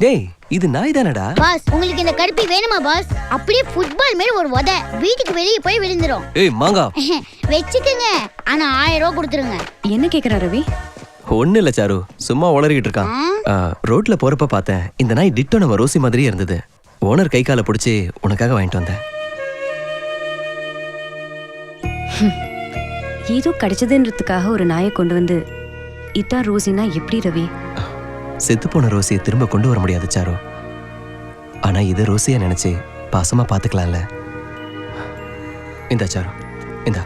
டேய் இது நாய் தானடா. பாஸ் உங்களுக்கு இந்த கடுப்பி வேணுமா பாஸ்? அப்படியே ஃபுட்பால் மேல ஒரு உதை வீட்டுக்கு வெளியே போய் விழுந்துரும். ஏய் மாங்கா வெச்சுக்குங்க, ஆனா 1000 ரூபாய் கொடுத்துருங்க. என்ன கேக்குறா ரவி? ஒண்ணு இல்ல சாரு, சும்மா உளறிக்கிட்டு இருக்கான். ரோட்ல போறப்ப பார்த்தேன், இந்த நாய் டிட்டோ நம்ம ரோசி மாதிரியே இருந்தது. ஓனர் கை காலை பிடிச்சி உனக்காக வாங்கிட்டு வந்தேன். ஏதோ கிடைச்சதுன்றதுக்காக ஒரு நாயை கொண்டு வந்து இதான் ரோசினா எப்படி ரவி? செத்து போன ரோசியை திரும்ப கொண்டு வர முடியாது சாரு. ஆனா இது ரோசியா நினைச்சு பாசமா பாத்துக்கலாம்ல. இந்த சாரு இந்த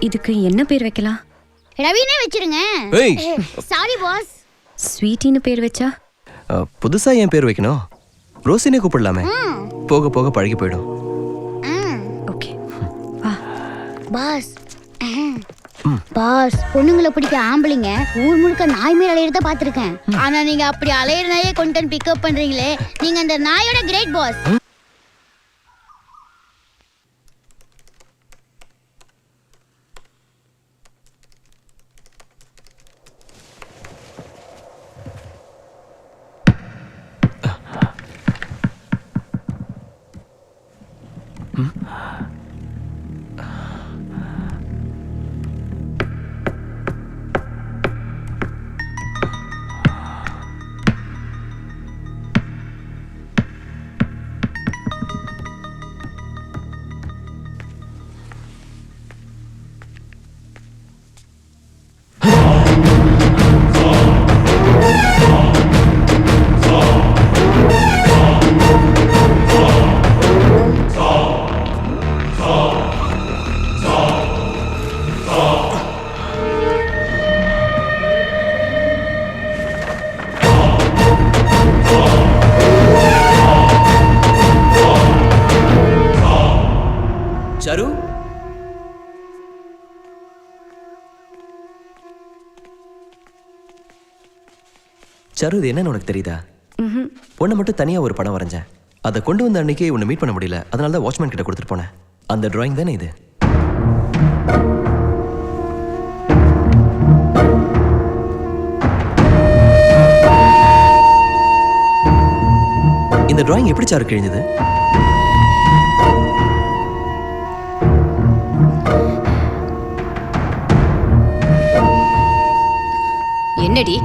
இதுக்கு என்ன பேர் வைக்கலாம்? ரவினே வச்சிருங்க. ஏய் சாரி பாஸ். ஸ்வீட்டின்னு பேர் வச்சா? புதுசா ஏன் பேர் வைக்கணும்? ரோசினே கூப்பிடலாமே, போக போக பழகி போயிடும். ஓகே பாஸ் பாஸ், பொண்ணுங்களை பிடிக்க ஆம்பளைங்க ஊர் முழுக்க நாய் மேல அலையிறத பாத்திருக்கேன். ஆனா நீங்க அப்படி அலையிற நாயே கொண்டு பிக்கப் பண்றீங்களே, நீங்க அந்த நாயோட கிரேட் பாஸ். சாரு சாரு இது என்னன்னு உனக்கு தெரியுதா? உன்னை மட்டும் தனியா ஒரு படம் வரைஞ்சேன். அதை கொண்டு வந்த அன்னைக்கே உன்னை மீட் பண்ண முடியல, அதனால தான் வாட்ச்மேன் கிட்ட கொடுத்துட்டு போனேன். அந்த டிராயிங் தானே இது? இந்த டிராயிங் எப்படி சாரு கிழிஞ்சது? என்னடி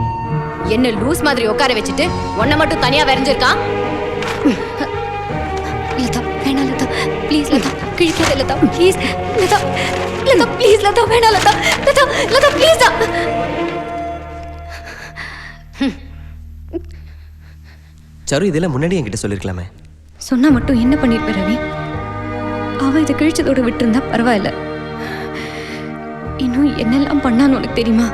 என்ன லூஸ் மாதிரி உட்கார வச்சுட்டு உன்னை மட்டும் தனியா வரைஞ்சிருக்கான்? லதா வேணாம் லதா ப்ளீஸ் லதா கிழிக்காத லதா ப்ளீஸ் லதா லதா ப்ளீஸ் லதா வேணாம் லதா லதா லதா ப்ளீஸ் சாரு இதெல்லாம் முன்னாடி என்கிட்ட சொல்லிருக்கலாமே. சொன்னா மட்டும் என்ன பண்ணிருப்ப ரவி? அவ இதை கிழிச்சதோட விட்டுருந்தா பரவாயில்ல. இன்னும் என்னெல்லாம் பண்ணான்னு உனக்கு தெரியுமா?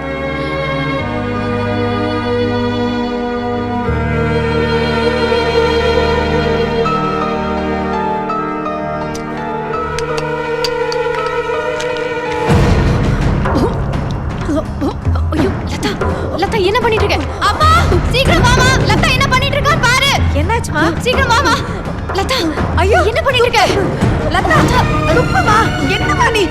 லதா என்ன பண்ணிட்டு இருக்க? அம்மா சீக்கிரம் வாமா. லதா என்ன பண்ணிட்டு இருக்கா பாரு. என்னாச்சுமா? சீக்கிரம் வாமா. லதா ஐயோ என்ன பண்ணிட்டு இருக்க? லதா துப்பமா என்னமா நீ?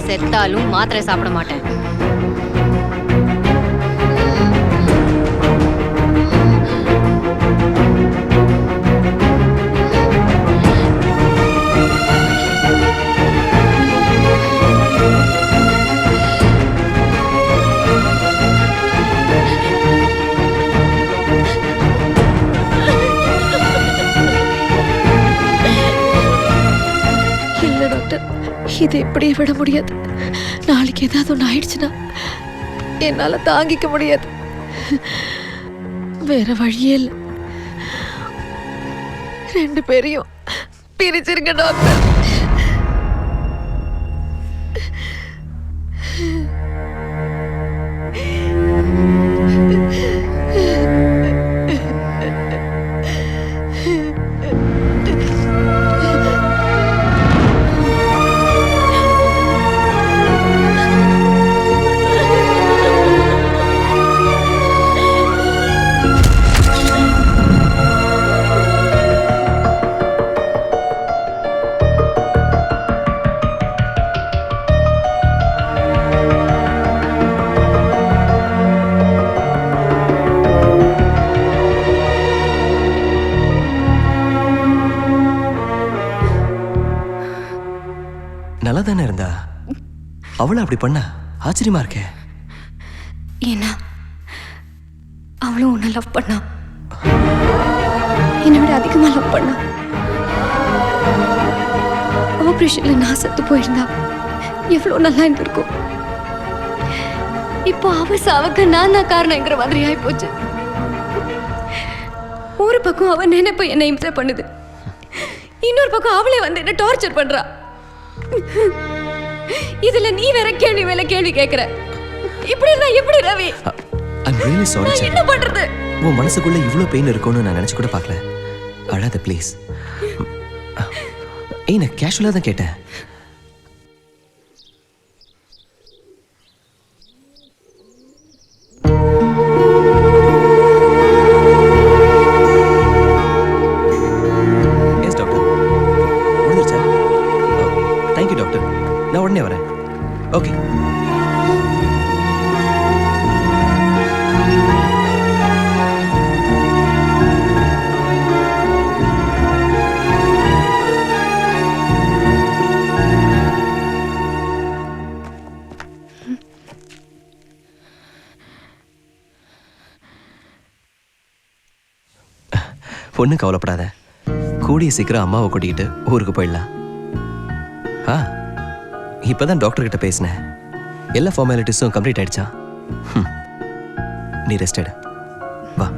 செத்தாலும் மாத்திரை சாப்பிட மாட்டேன். இல்ல டாக்டர், இதை இப்படியே விட முடியாது. நாளைக்கு ஏதாவது ஒன்று ஆயிடுச்சுன்னா என்னால தாங்கிக்க முடியாது. வேற வழியே இல்லை. 2 பேரையும் பிரிச்சிருங்க டாக்டர். நல்லா தானே இருந்தா? அவளை அப்படி பண்ண ஆச்சரியமா இருக்கே. ஏன்னா அவளும் உன்னை லவ் பண்ணா. என்னை விட அதிகமா லவ் பண்ணா. ஆபரேஷன்ல நான் செத்து போயிருந்தா எவ்வளவு நல்லா இருந்திருக்கும். இப்போ அவ சாவுக்கு நான் தான் காரணங்கிற மாதிரி ஆகி போச்சு. ஒரு பக்கம் அவன் நினைப்ப என்னை இம்சை பண்ணுது, இன்னொரு பக்கம் அவளே வந்து என்ன டார்ச்சர் பண்றா. இதுல நீ வேற கேள்வி மேல கேள்வி கேக்குற. இப்படி இருந்தா எப்படி ரவி? I'm really sorry நான் என்ன பண்றது? உன் மனசுக்குள்ள இவ்ளோ பெயின் இருக்கும்னு நான் நினைச்சு கூட பார்க்கல. அழாத ப்ளீஸ். ஏய் நான் கேஷுவலா தான் கேட்டேன். Yes doctor. முடிஞ்சிருச்சா? Thank you doctor. நான் உடனே வரேன். ஓகே. ஒன்றும் கவலைப்படாத. கூடிய சீக்கிரம் அம்மாவை கூட்டிக்கிட்டு ஊருக்கு போயிடலாம். இப்போதான் டாக்டர் கிட்ட பேசினேன். எல்லா ஃபார்மாலிட்டிஸும் கம்ப்ளீட் ஆயிடுச்சா? நீ ரெஸ்ட் எடு. வா.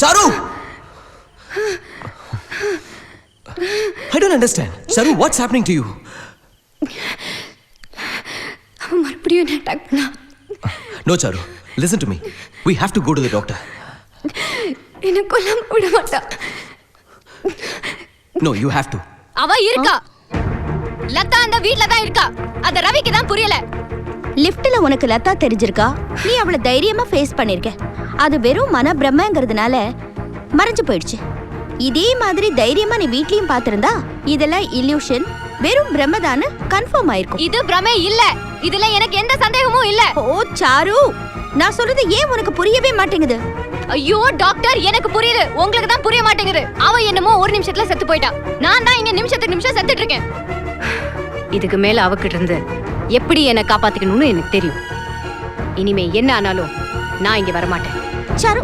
Charu! I don't understand. Charu, what's happening to you? அவன் மறுபடியும் என்ன அட்டாக் பண்ணா. No, Charu. Listen to me. We have to go to the doctor. என்ன கொல்லாம விட மாட்டா. No, you have to. அவ இருக்கா. லதா அந்த வீட்ல தான் இருக்கா. அத ரவிக்கு தான் புரியல. லிஃப்ட்ல உனக்கு லதா தெரிஞ்சிருக்கா? நீ அவளை தைரியமா ஃபேஸ் பண்ணிருக்க. அது வெறும் மன பிரம்மங்கிறதுனால மறைஞ்சு போயிடுச்சு. இதே மாதிரி தைரியமா நீ வீட்லயும் பாத்திருந்தா இதெல்லாம் இல்யூஷன், வெறும் பிரம்மதான்னு கன்ஃபார்ம் ஆயிருக்கும். இது பிரமே இல்ல. இதுல எனக்கு எந்த சந்தேகமும் இல்ல. ஓ சாரு, நான் சொல்றது ஏன் உனக்கு புரியவே மாட்டேங்குது? ஐயோ டாக்டர், எனக்கு புரியுது, உங்களுக்கு தான் புரிய மாட்டேங்குது. அவ என்னமோ ஒரு நிமிஷத்துல செத்து போயிட்டா. நான் தான் இங்க நிமிஷத்துக்கு நிமிஷம் செத்துட்டு இருக்கேன். இதுக்கு மேல அவகிட்ட இருந்து எப்படி என்ன காப்பாத்திக்கணும்னு எனக்கு தெரியும். இனிமே என்ன ஆனாலும் நான் இங்க வரமாட்டேன். சாரு,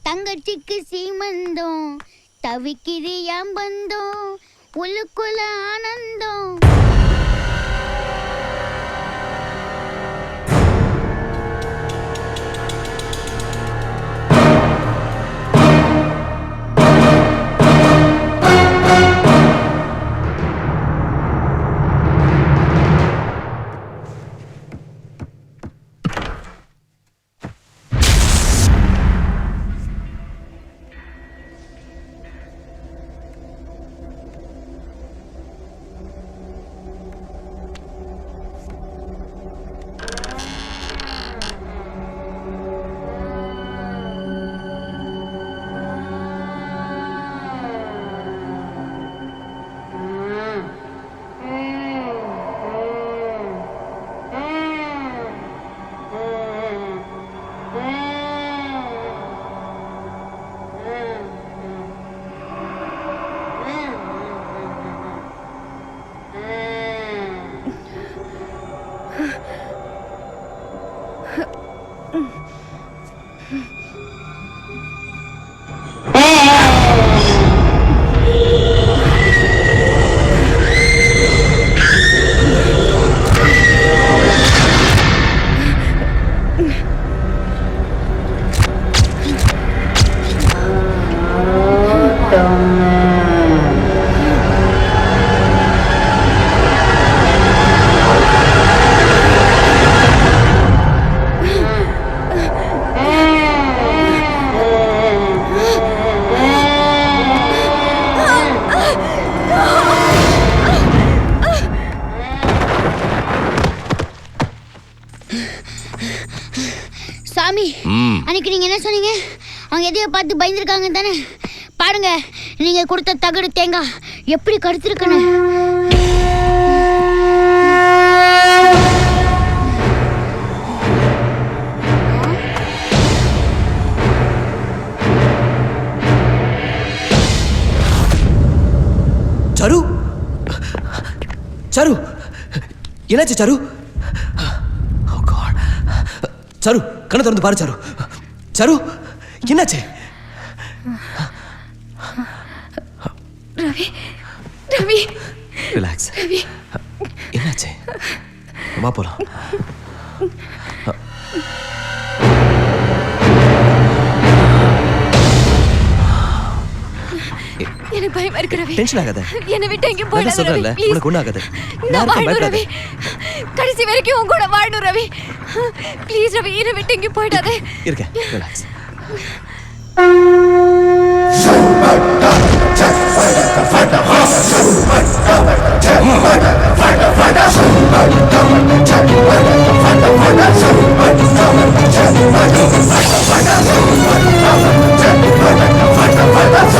தங்கச்சிக்கு சீமந்தம் தவிக்கிறியாம் பந்தம் உள்ளுக்குள்ள ஆனந்தம். சாமி, அன்னைக்கு நீங்க என்ன சொன்னீங்க? அவங்க எதையோ பார்த்து பயந்துருக்காங்க தானே? பாருங்க, நீங்க கொடுத்த தகடு தேங்காய் எப்படி கடுத்திருக்குன்னு. சரு, சரு, என்னாச்சு சரு? சரு, கண்ணை திறந்து பாரு சரு. சரு, என்னாச்சு? ரவி, ரவி, ரிலாக்ஸ். என்னாச்சு? வா போலாம். எனக்கு பயமா இருக்கு ரவி. டென்ஷன் ஆகாத. என்னை விட்டு எங்க போயிடாத ரவி. சொல்றேன்ல, உனக்கு ஒண்ணும் ஆகாது. நான் வாழணும் ரவி. கடைசி வரைக்கும் உன் கூட வாழணும் ரவி. ப்ளீஸ் ரவி, என்னை விட்டு எங்க போயிடாத. இருக்கேன், ரிலாக்ஸ். Fight!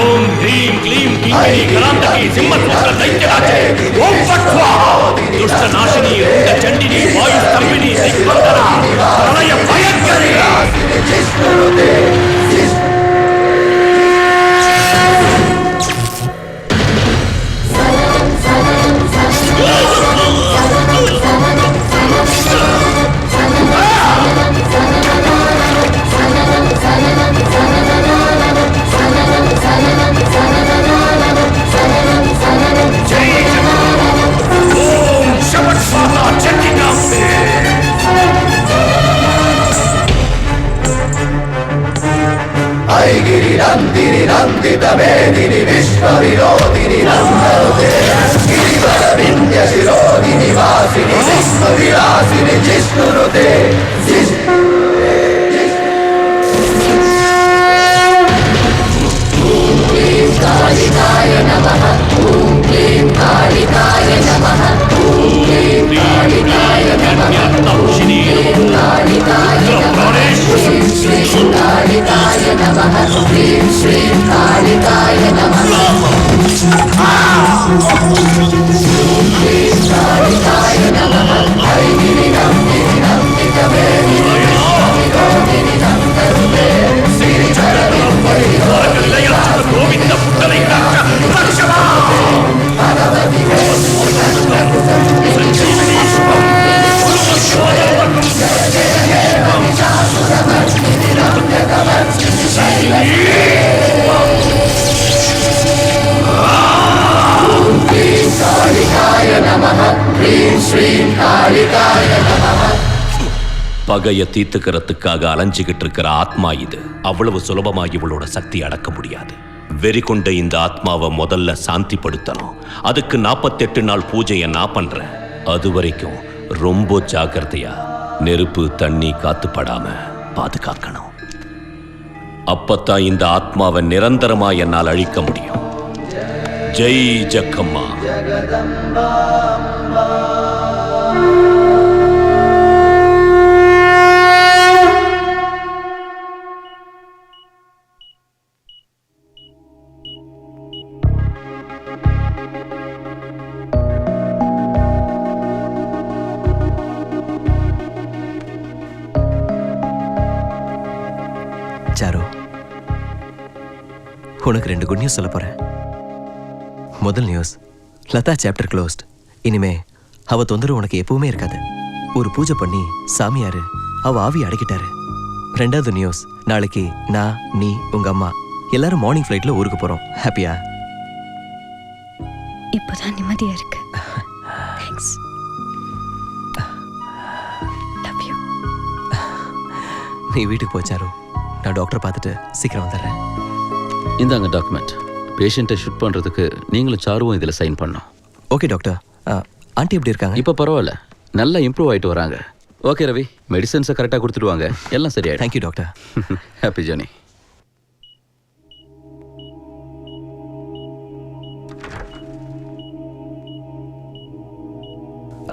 ஓம் ஹ்ரீம் க்ளீம் கிங்கிணி கலாந்தகி சிம்மத்வக்ர தைத்யராஜே ஓம் ஃபட் ஸ்வாஹா துஷ்ட நாசினி ருண்ட சண்டினி வாயு ஸ்தம்பினி திக்பந்தரா பிரளய பயங்கரி ஓம் ஷவட் ஸ்வாஹா சண்டிகாம்பே ஐகிரி நந்தினி நந்தித மேதினி விஸ்வ விரோதினி நந்தருதே கிரிவர விந்திய சிரோதினி வாசினி விஸ்வ விலாசினி ஜிஷ்ணுருதே காளிகாய நமः ஓம் க்ளீம் காளிகாய நமः ஓம் க்ளீம் காளிகாய நமः தௌஷினி காளிகாய நமः ஸ்ரீம் ஸ்ரீம் காளிகாய நமः ஸ்ரீம் ஸ்ரீம் காளிகாய நமः ஓம் க்ளீம் காளிகாய நமः ஐகிரி நந்தினி நந்தித மேதினி விரோதினி நந்தருதே ஸ்ரீசரணம் கோவிந்த புத்தனை காக்க ரக்ஷமா பகவதி காளிகாய நமः க்ரீம் ஸ்ரீம் காளிகாய நமः பகைய தீர்த்துக்கிறதுக்காக அலைஞ்சுகிட்டு இருக்கிற ஆத்மா இது. அவ்வளவு சுலபமா இவளோட சக்தி அடக்க முடியாது. வெறி கொண்ட இந்த ஆத்மாவை முதல்ல சாந்திப்படுத்தணும். அதுக்கு 48 நாள் பூஜையை நான் பண்றேன். அது வரைக்கும் ரொம்ப ஜாக்கிரதையா நெருப்பு தண்ணி காத்துப்படாம பாதுகாக்கணும். அப்பத்தான் இந்த ஆத்மாவை நிரந்தரமா என்னால் அழிக்க முடியும். ஜெய் ஜக்கம்மா. சாரு, உனக்கு 2 குட் நியூஸ் சொல்ல போறேன். முதல் நியூஸ், லதா சாப்டர் க்ளோஸ்ட். இனிமே அவ தொந்தரவு உனக்கு எப்பவுமே இருக்காது. ஒரு பூஜை பண்ணி சாமியாரு அவ ஆவி அடக்கிட்டாரு. 2வது நியூஸ், நாளைக்கு நான், நீ, உங்க அம்மா எல்லாரும் மார்னிங் ஃப்ளைட்ல ஊருக்கு போறோம். ஹாப்பியா? இப்போதான் நிம்மதியா இருக்கு. தேங்க்ஸ். Love you. நீ வீட்டுக்கு போச்சாரு, நான் டாக்டரை பார்த்துட்டு சீக்கிரம் வந்துடுறேன். இந்தாங்க டாக்குமெண்ட். பேஷண்ட்டை ஷூட் பண்ணுறதுக்கு நீங்களும் சாருவும் இதில் சைன் பண்ணோம். Okay doctor. ஆண்டி எப்படி இருக்காங்க? இப்போ பரவாயில்ல, நல்லா இம்ப்ரூவ் ஆகிட்டு வராங்க. ஓகே ரவி, மெடிசன்ஸை கரெக்டாக கொடுத்துடுவாங்க, எல்லாம் சரியாயிடும். Thank you doctor. Happy journey.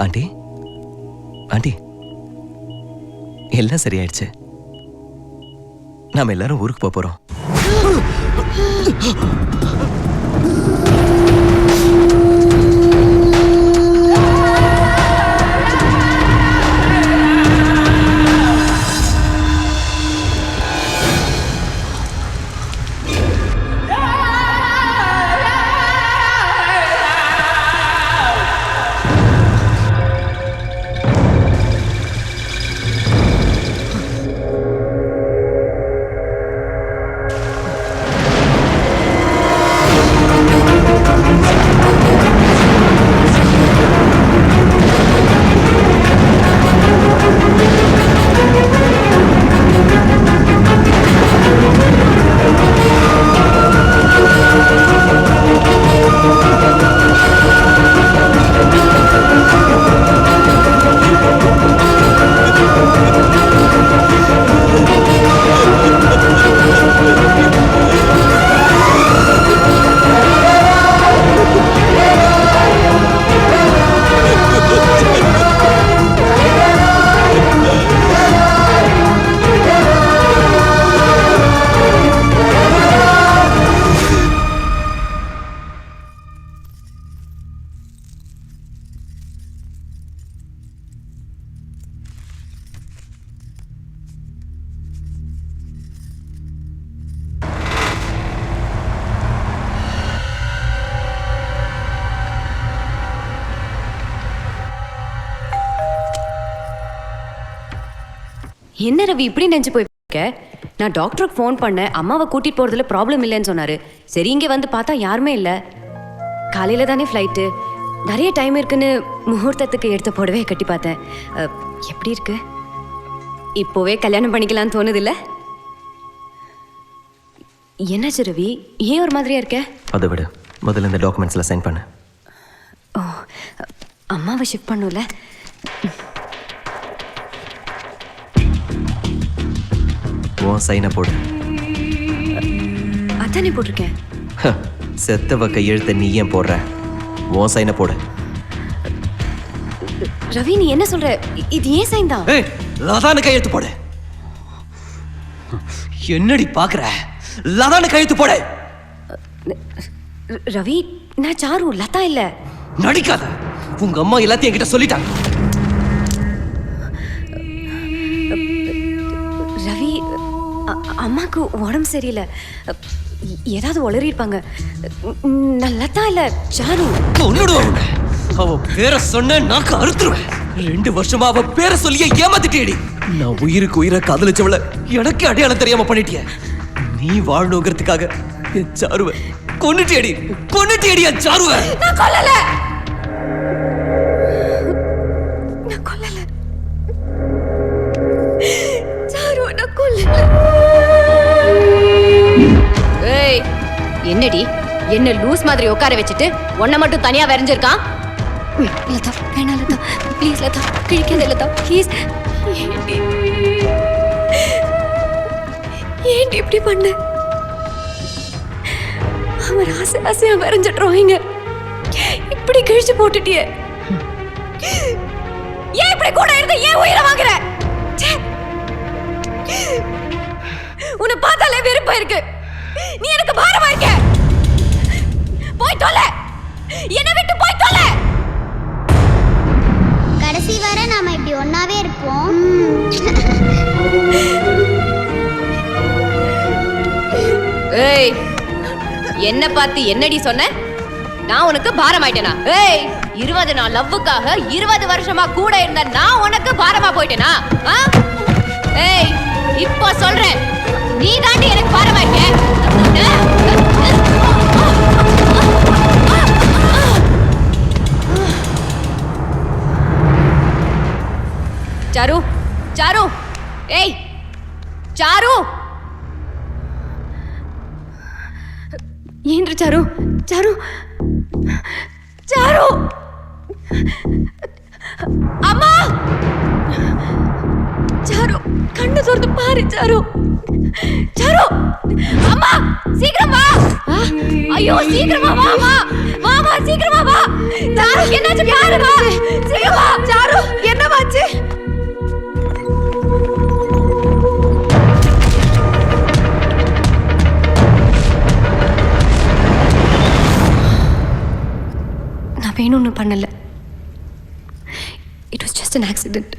Aunty, aunty, எல்லாம் சரியாயிடுச்சு. நாம எல்லாரும் ஊருக்கு போறோம். என்ன ரவி இப்படி நினைச்சு போயிருக்க? நான் டாக்டருக்கு ஃபோன் பண்ணேன், அம்மாவை கூட்டிட்டு போறதுல ப்ராப்ளம் இல்லைன்னு சொன்னாரு. சரி இங்கே வந்து பார்த்தா யாருமே இல்லை. காலையில தானே ஃப்ளைட்டு, நிறைய டைம் இருக்குன்னு முகூர்த்தத்துக்கு எடுத்த புடவையை கட்டி பார்த்தேன். எப்படி இருக்கு? இப்போவே கல்யாணம் பண்ணிக்கலாம்னு தோணுது இல்லை? என்னாச்சு ரவி, ஏன் ஒரு மாதிரியா இருக்க? அதை விட முதல்ல இந்த டாக்குமெண்ட்ஸில் சைன் பண்ணு. ஓ, அம்மாவை ஷிஃப்ட் பண்ணும்ல. உன் சைனை போடு. அதானே போட்டிருக்கேன். செத்தவ கையெழுத்த நீ ஏன் போடுற? உன் சைனை போடு. ரவி நீ என்ன சொல்ற? இது ஏன் சைன் தான்? லதானு கையெழுத்து போடு. என்னடி பாக்குற? லதானு கையெழுத்து போடு. ரவி நான் சாரு, லதா இல்ல. நடிக்காத. உங்க அம்மா எல்லாத்தையும் என்கிட்ட சொல்லிட்டாங்க. ரவி அம்மாக்கு உடம்பு சரியில்லை, ஏதாவது உளறிருப்பாங்க. நான் லதா இல்ல, சாரு. அவ பேரை சொன்ன நாக்கு அறுத்துருவேன். 2 வருஷமா அவ பேரை சொல்லியே ஏமாத்திட்டேடி. நான் உயிருக்கு உயிரை காதலிச்சவள எனக்கு அடையாளம் தெரியாம பண்ணிட்டிய. நீ வாழணுங்கிறதுக்காக என் சாருவ கொன்னுட்டியடி. கொன்னுட்டியடி என் சாருவ. நான் கொல்லல. நான் கொல்லல. சாரு நான் கொல்லல. ஏய் என்னடி என்ன லூஸ் மாதிரி உட்கார வச்சுட்டு உன்னை மட்டும் தனியா வரைஞ்சிருக்கான்? லதா வேணா லதா, ப்ளீஸ் லதா, கிழிக்காத லதா ப்ளீஸ். ஏன் இப்படி பண்ண? அவர் ஆசை ஆசையா வரைஞ்ச டிராயிங்க இப்படி கிழிச்சு போட்டுட்டியே. ஏன் இப்படி கூட இருந்து ஏன் உயிரை வாங்குற? உன்னை பார்த்தாலே வெறுப்பா இருக்கு. நீ எனக்கு பாரமா இருக்க. போய் தொலை, என்னை விட்டு போய் தொலை. கடைசி வரை நாம இப்படி ஒன்னாவே இருப்போம். ஏய் என்ன பார்த்து என்னடி சொன்ன? நான் உனக்கு பாரமாயிட்டேனா? ஏய் 20 நாள் லவ்வுக்காக 20 வருஷமா கூட இருந்த நான் உனக்கு பாரமா போயிட்டேனா? ஏய் இப்ப சொல்றேன், நீ தாண்டி எனக்கு பாரமாயிட்ட. சாரு, சாரு, ஏய் சாரு, ஏன்று சாரு, சாரு, சாரு, அம்மா, சாரு கண்ணு திறந்து பாரு சாரு, சாரு, அம்மா சீக்கிரம் வா. ஐயோ சீக்கிரமா வா, வா வா வா சீக்கிரமா வா. சாரு என்னாச்சு பாரு, வா சீக்கிரம் வா. சாரு என்னவாச்சு? நான் வேணும்னு பண்ணல. It was just an accident.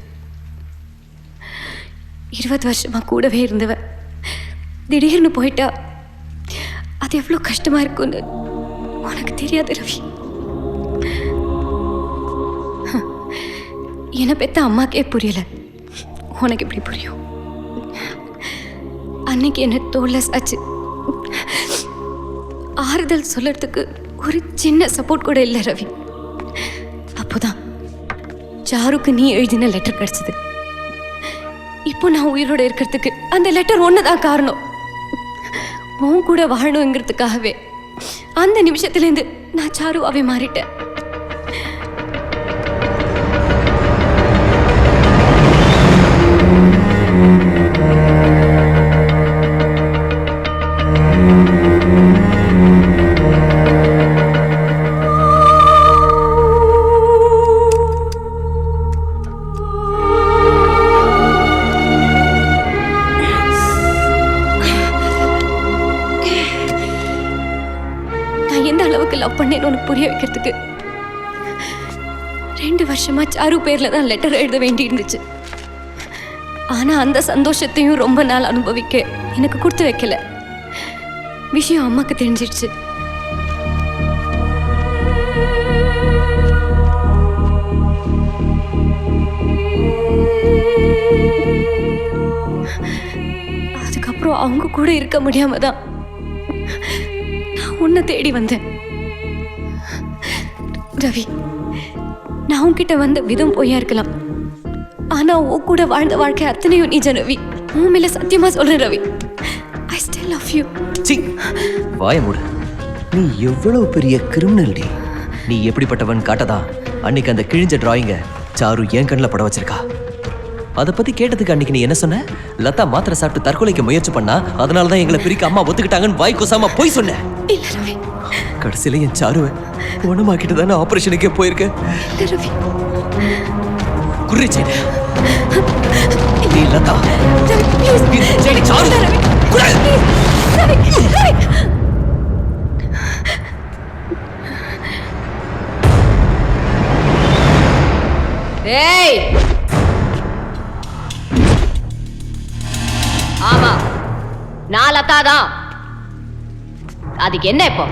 20 வருஷமா கூடவே இருந்தவ திடீர்னு போயிட்டா. அது எவ்வளோ கஷ்டமா இருக்கும்னு உனக்கு தெரியாது ரவி. என்னை பெத்த அம்மாக்கே புரியல, உனக்கு எப்படி புரியும்? அன்னைக்கு என்ன தோல்ல சாச்சு ஆறுதல் சொல்றதுக்கு ஒரு சின்ன சப்போர்ட் கூட இல்லை ரவி. அப்போதான் சாருக்கு நீ எழுதின லெட்டர் கிடைச்சது. இப்போ நான் உயிரோட இருக்கிறதுக்கு அந்த லெட்டர் ஒண்ணுதான் காரணம். உன் கூட வாழணுங்கிறதுக்காகவே அந்த நிமிஷத்துலேருந்து நான் சாருவாவே மாறிட்டேன். லவ் பண்ணேன்னு உனக்கு புரிய வைக்கிறதுக்கு 2 வருஷமா சாரு பேர்ல தான் லெட்டர் எழுத வேண்டி இருந்துச்சு. ஆனா அந்த சந்தோஷத்தையும் ரொம்ப நாள் அனுபவிக்க எனக்கு கொடுத்து வைக்கல. விஷயம் அம்மாக்கு தெரிஞ்சிடுச்சு. அதுக்கப்புறம் அவங்க கூட இருக்க முடியாம தான் நான் உன்னை தேடி வந்தேன். ரவி, நான் உன்கிட்ட வந்த விதம் பொய்யா இருக்கலாம், ஆனா உன் கூட வாழ்ந்த வாழ்க்கை அத்தனையும் நிஜம் ரவி. உன் மேல சத்தியமா சொல்றேன் Ravi, I still love you. C, வாய மூடு. நீ எவ்வளவு பெரிய கிரிமினல் டி. நீ எப்படிப்பட்டவன் காட்டதா அன்னைக்கு அந்த கிழிஞ்ச டிராயிங்க சாரு என் கண்ணில் பட வச்சிருக்கா. அதை பத்தி கேட்டதுக்கு அன்னைக்கு நீ என்ன சொன்ன? லதா மாத்திரை சாப்பிட்டு தற்கொலைக்கு முயற்சி பண்ணா, அதனாலதான் எங்களை பிரிக்க அம்மா ஒத்துக்கிட்டாங்கன்னு வாய் கொசாம போய் சொன்ன. இல்ல ரவி, கடைசியில என் சாருவை குணமாக்கிட்டு தானே ஆபரேஷனுக்கே போயிருக்கேன். ரவி, குறிச்சே நீ லதா ஏய், ஆமா நான் லதா தான். அதுக்கு என்ன இப்போ?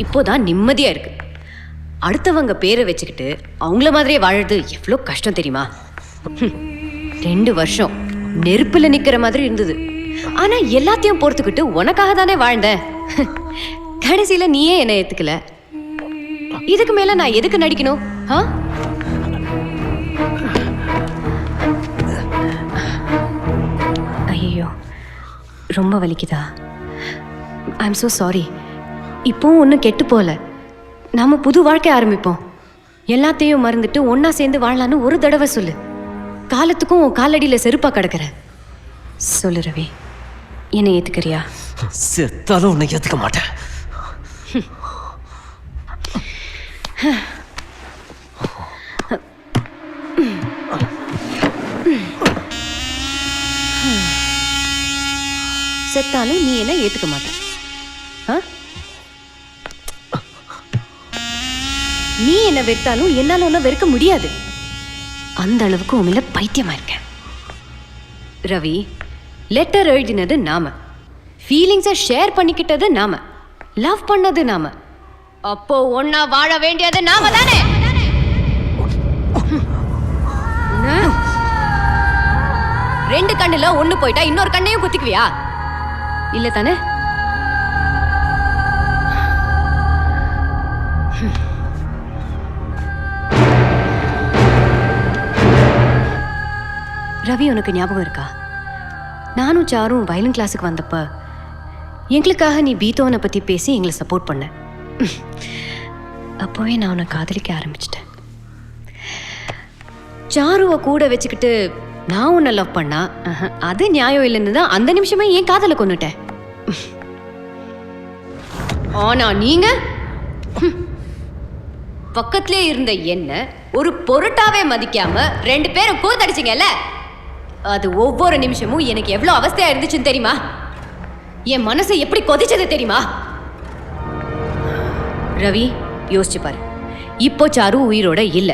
இப்போதான் நிம்மதியா இருக்கு. அடுத்தவங்க பேரை வச்சுக்கிட்டு அவங்கள மாதிரியே வாழறது எவ்வளோ கஷ்டம் தெரியுமா? 2 வருஷம் நெருப்புல நிக்கிற மாதிரி இருந்தது. ஆனா எல்லாத்தையும் பொறுத்துக்கிட்டு உனக்காக தானே வாழ்ந்த. கடைசியில நீயே என்ன ஏத்துக்கல. இதுக்கு மேல நான் எதுக்கு நடிக்கணும்? ஐயோ, ரொம்ப வலிக்குதா? I am so sorry. இப்போவும் ஒன்றும் கெட்டு போல. நாம புது வாழ்க்கை ஆரம்பிப்போம். எல்லாத்தையும் மறந்துட்டு ஒன்னா சேர்ந்து வாழலான்னு ஒரு தடவை சொல்லு. காலத்துக்கும் உன் காலடியில் செருப்பா கிடக்குற. சொல்லு ரவி, என்னை ஏத்துக்கிறியா? செத்தாலும் உன்னை ஏத்துக்க மாட்டேன். செத்தாலும் நீ என்ன ஏத்துக்க மாட்ட. நீ என்ன வெறுத்தாலும் என்னால ஒன்னும் வெறுக்க முடியாது. அந்த அளவுக்கு உண்மையில பைத்தியமா இருக்கேன். ரவி, லெட்டர் எழுதினது நாம, ஃபீலிங்ஸை ஷேர் பண்ணிக்கிட்டது நாம, லவ் பண்ணது நாம. அப்போ ஒன்னா வாழ வேண்டியது நாம தானே? ரெண்டு கண்ணுல ஒண்ணு போயிட்டா இன்னொரு கண்ணையும் குத்திக்குவியா? இல்ல தானே? ரவி, உனக்கு ஞாபகம் இருக்கா? நானும் சாரும் வயலின் கிளாஸுக்கு வந்தப்ப எங்களுக்காக நீ பீத்தோவனை பத்தி பேசி எங்களை சப்போர்ட் பண்ண. அப்போவே நான் உன்னை காதலிக்க ஆரம்பிச்சிட்டேன். சாருவை கூட வச்சுக்கிட்டு நான் உன்னை லவ் பண்ணா அது நியாயம் இல்லைன்னு தான் அந்த நிமிஷமே ஏன் காதலை கொன்னுட்டேன். ஆனா நீங்க பக்கத்திலே இருந்த என்ன ஒரு பொருட்டாவே மதிக்காம 2 பேரும் கூத்தடிச்சிங்கல்ல, அது ஒவ்வொரு நிமிஷமும் எனக்கு எவ்வளவு அவஸ்தையா இருந்துச்சுன்னு தெரியுமா? என் மனசு எப்படி கொதிச்சது தெரியுமா? ரவி, யோசிச்சு பாரு. இப்போ சாரு உயிரோட இல்ல.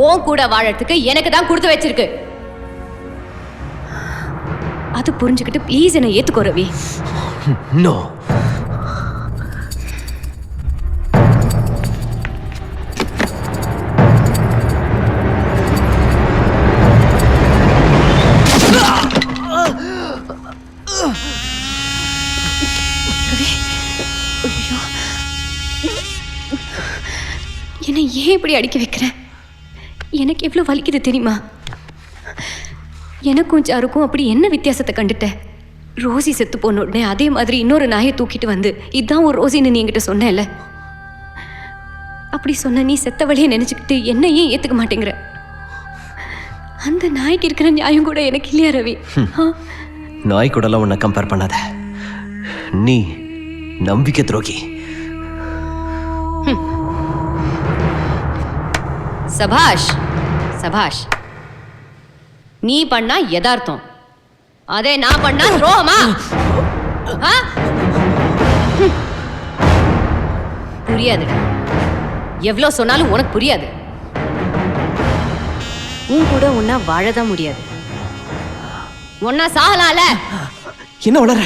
உன் கூட வாழறதுக்கு எனக்கு தான் கொடுத்து வச்சிருக்கு. அது புரிஞ்சுக்கிட்டு ப்ளீஸ் என்னை ஏத்துக்கோ ரவி. நோ. ஏன் இப்படி அடிக்க வைக்கிறேன்? எனக்கு எவ்வளோ வலிக்குது தெரியுமா? எனக்கும் சாருக்கும் அப்படி என்ன வித்தியாசத்தை கண்டுட்டேன்? ரோசி செத்து போன உடனே அதே மாதிரி இன்னொரு நாயை தூக்கிட்டு வந்து இதான் ஒரு ரோசின்னு நீ என்கிட்ட சொன்னேல்ல. அப்படி சொன்ன நீ செத்தவளையே நினைச்சுக்கிட்டு என்ன ஏன் ஏத்துக்க மாட்டேங்கிற? அந்த நாய்க்கு இருக்கிற நியாயம் கூட எனக்கு இல்லையா ரவி? நாய் கூடலாம் உன்னை கம்பேர் பண்ணாத. நீ நம்பிக்கை துரோகி. சபாஷ் சபாஷ். நீ பண்ணா யதார்த்தம், அதே நான் பண்ணா துரோகமா? புரியாது. எவ்வளோ சொன்னாலும் உனக்கு புரியாது. உன் கூட ஒன்னா வாழதான் முடியாது. ஒன்னா சாகலாம்ல. என்ன வளர?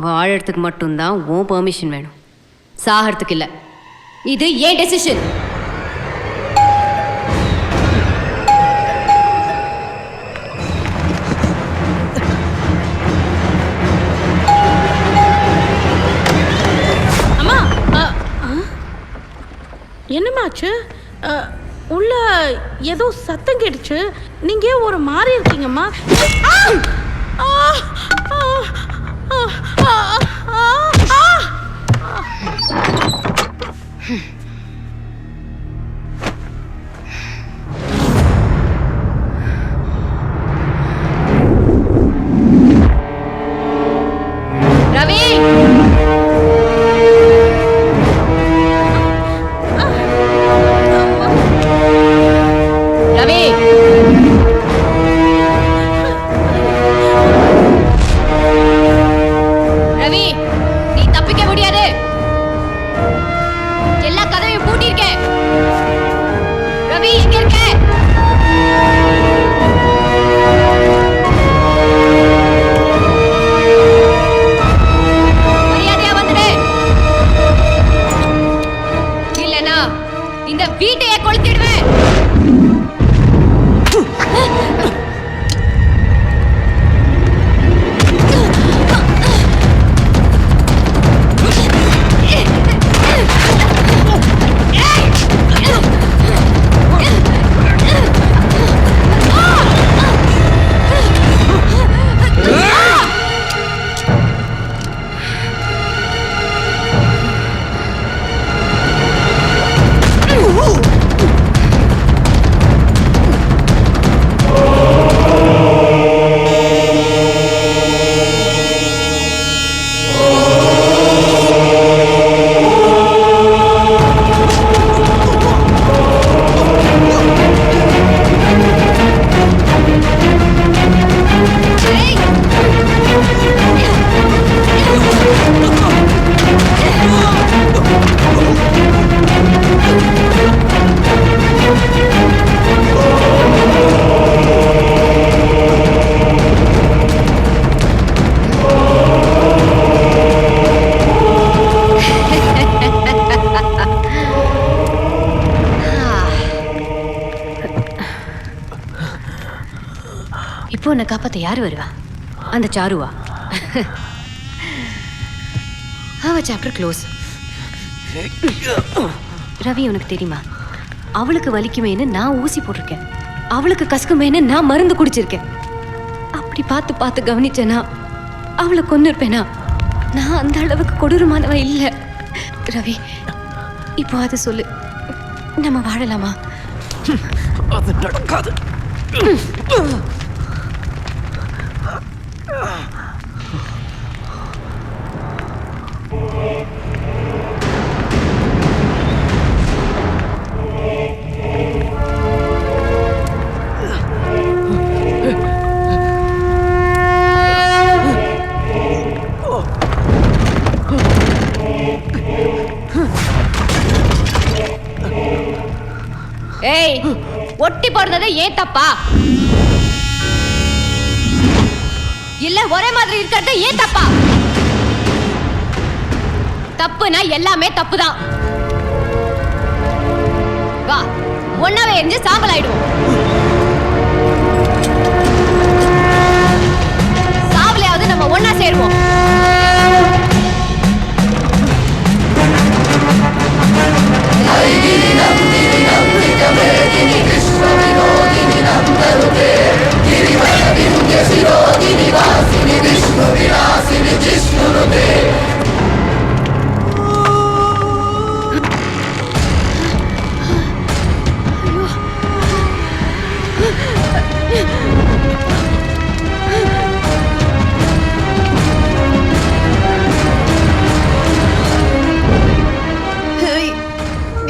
வாழறதுக்கு மட்டும்தான் உன் பெர்மிஷன் வேணும், சாகிறதுக்கு இல்லை. இது ஏன் டெசிஷன். அம்மா என்னமாச்சு? உள்ள ஏதோ சத்தம் கேட்டுச்சு. நீங்க ஒரு மாதிரி இருக்கீங்கம்மா. ரவி, ரவி, ரவி, நீ தப்பிக்க முடியாது. எல்லா கதவையும் பூட்டியிருக்கேன். ரவி, எங்க இருக்க? மரியாதையா வந்துடு, இல்லனா இந்த வீட்டையே கொளுத்திடுவேன். இப்போ உன்னை காப்பாத்த யாரு வருவா? அந்த சாருவா? அவ சாப்டர் க்ளோஸ். ரவி, உனக்கு தெரியுமா, அவளுக்கு வலிக்குமேன்னு நான் ஊசி போட்டிருக்கேன், அவளுக்கு கசக்குமேன்னு நான் மருந்து குடிச்சிருக்கேன். அப்படி பார்த்து பார்த்து கவனிச்சேனா அவளை கொன்னு இருப்பேனா? நான் அந்த அளவுக்கு கொடூரமானவ இல்லை. ரவி, இப்போ அதை சொல்லு, நம்ம வாழலாமா? அது நடக்காது. ஏய், ஒட்டி போடுறது ஏன் தப்பா? இல்ல ஒரே மாதிரி இருக்கிறது ஏன் தப்பா? தப்புனா எல்லாமே தப்புதான். வா, ஒன்னாவே எரிஞ்சு சாம்பல் ஆயிடுவோம். சாவலையாவது நம்ம ஒன்னா சேருவோம்.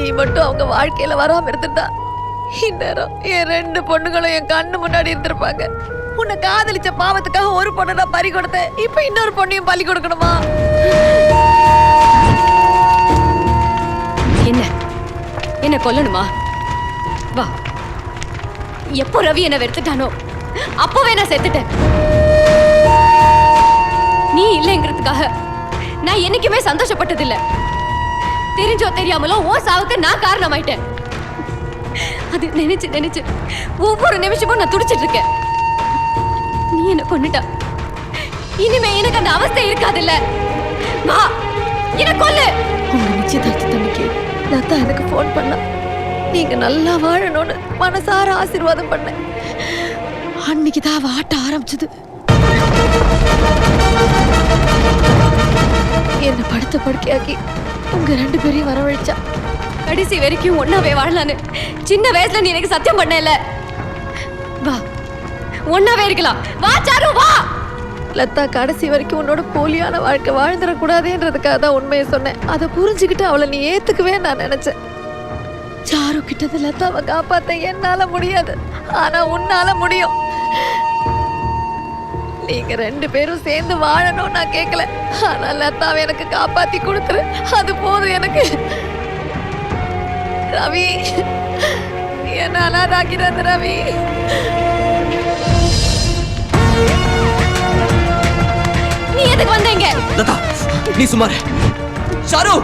நீ மட்டும் அவங்க வாழ்க்கையில வராம இருந்திருந்தா இந்நேரம் என் 2 பொண்ணுங்களும் என் கண்ணு முன்னாடி இருந்திருப்பாங்க. உன்னை காதலிச்ச பாவத்துக்காக ஒரு பொண்ணு நான் பறி கொடுத்தேன். இப்ப இன்னொரு பொண்ணையும் பலி கொடுக்கணுமா? என்ன கொல்லணுமா? வா. எப்போ ரவி என்ன வெறுத்துட்டானோ அப்பவே நான் செத்துட்டேன். நீ இல்லைங்கிறதுக்காக நான் என்னைக்குமே சந்தோஷப்பட்டதில்லை. தெரிஞ்சோ தெரியாமலோ ஓ சாவுக்கு நான் காரணமாயிட்டேன். அது நினைச்சு நினைச்சு ஒவ்வொரு நிமிஷமும் நான் துடிச்சிட்டு இருக்கேன். நீ என்ன கொன்னுட்ட. இனிமே எனக்கு அந்த அவஸ்தை இருக்காதுல்ல. வா, என்ன கொல்லு. உங்க நிச்சயதார்த்தத்தன்னைக்கு லதா எனக்கு ஃபோன் பண்ணா. நீங்க நல்லா வாழணும்னு மனசார ஆசீர்வாதம் பண்ணேன். அன்னைக்கு தான் அவ ஆட்ட ஆரம்பிச்சது. என்ன படுத்த படுக்கையாக்கி உங்க 2 பேரையும் வரவழைச்சா. கடைசி வரைக்கும் ஒன்னாவே வாழலான்னு சின்ன வயசுல நீ எனக்கு சத்தியம் பண்ணல. வா, ஒன்னாவே இருக்கலாம். வா சாரு, வா. லதா கடைசி வரைக்கும் உன்னோட போலியான வாழ்க்கை வாழ்ந்துடக்கூடாதுன்றதுக்காக தான் உண்மையை சொன்னேன். அதை புரிஞ்சுக்கிட்டு அவளை நீ ஏத்துக்கவே நான் நினைச்சேன். சாரு கிட்டது லதாவை காப்பாத்த என்னால முடியாது, ஆனா உன்னால முடியும். நீங்க 2 பேரும் சேர்ந்து வாழணும் நான் கேட்கல. ஆனா லதாவை எனக்கு காப்பாத்தி கொடுத்துரு, அது போதும் எனக்கு. ரவி, என்ன அனாதாக்கிறாது ரவி. நீ எதுக்கு வந்தீங்க? லதா, நீ சுமார். சாரு,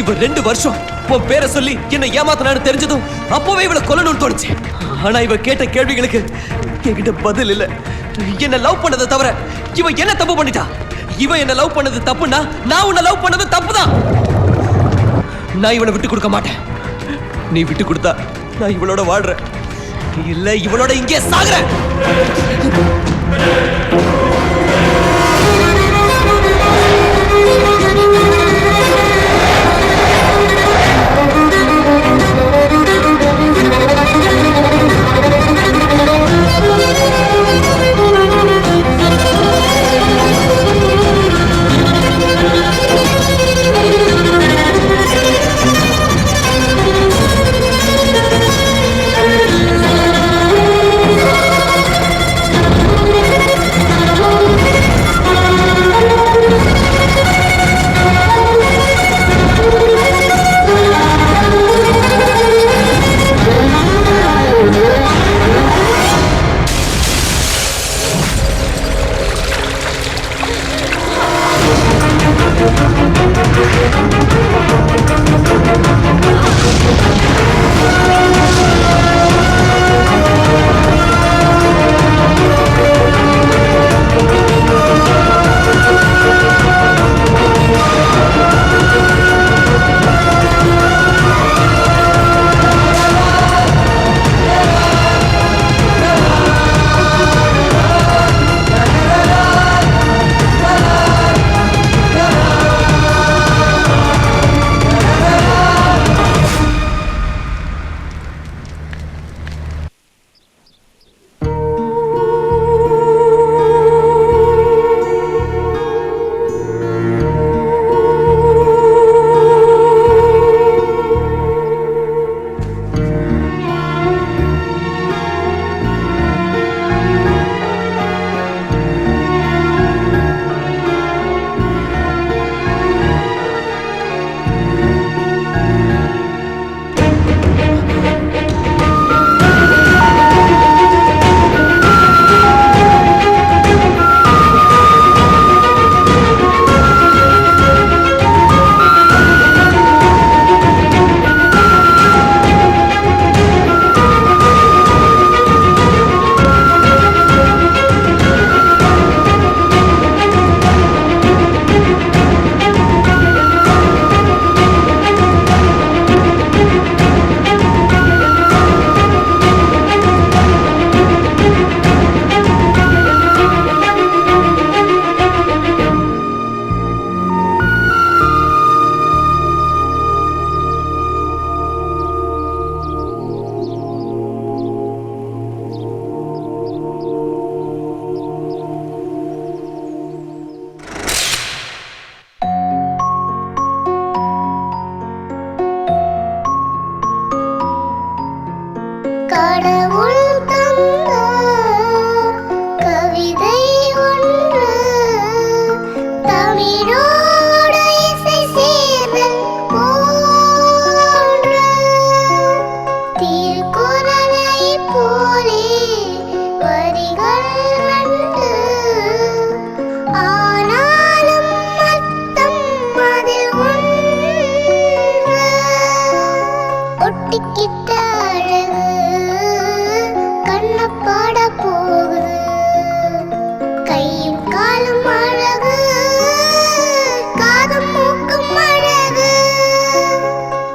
இவ 2 வருஷம் உன் பேரை சொல்லி என்ன ஏமாத்தனான்னு தெரிஞ்சதும் அப்பவே இவளை கொல்லணும்னு தோணுச்சு. ஆனா இவ கேட்ட கேள்விகளுக்கு என்கிட்ட பதில் இல்ல. என்ன லவ் பண்ணதை தவிர இவ என்ன தப்பு பண்ணிட்டா? இவ என்ன லவ் பண்ணது தப்புன்னா நான் உன்னை லவ் பண்ணது தப்புதான். நான் இவனை விட்டு கொடுக்க மாட்டேன். நீ விட்டு கொடுத்தா நான் இவளோட வாழ்றேன், இல்ல இவளோட இங்கே சாகுறேன். கடவுள் தந்த கவிதை ஒன்று தமிழோட இசை சேர்ந்தல் போன்ற திருக்குறளை போலே வரிகள் ரெண்டு ஆனாலும் அர்த்தம் அதில் ஒன்று ஒட்டிக்கிட்ட அழகு கண்ணப்பாட போகுது கையும் காலும் அழகு காதும் மூக்கும் அழகு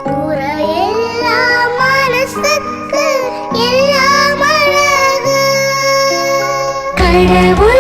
கூற எல்லாம் மனசுக்கு எல்லாம் அழகு கடவுள்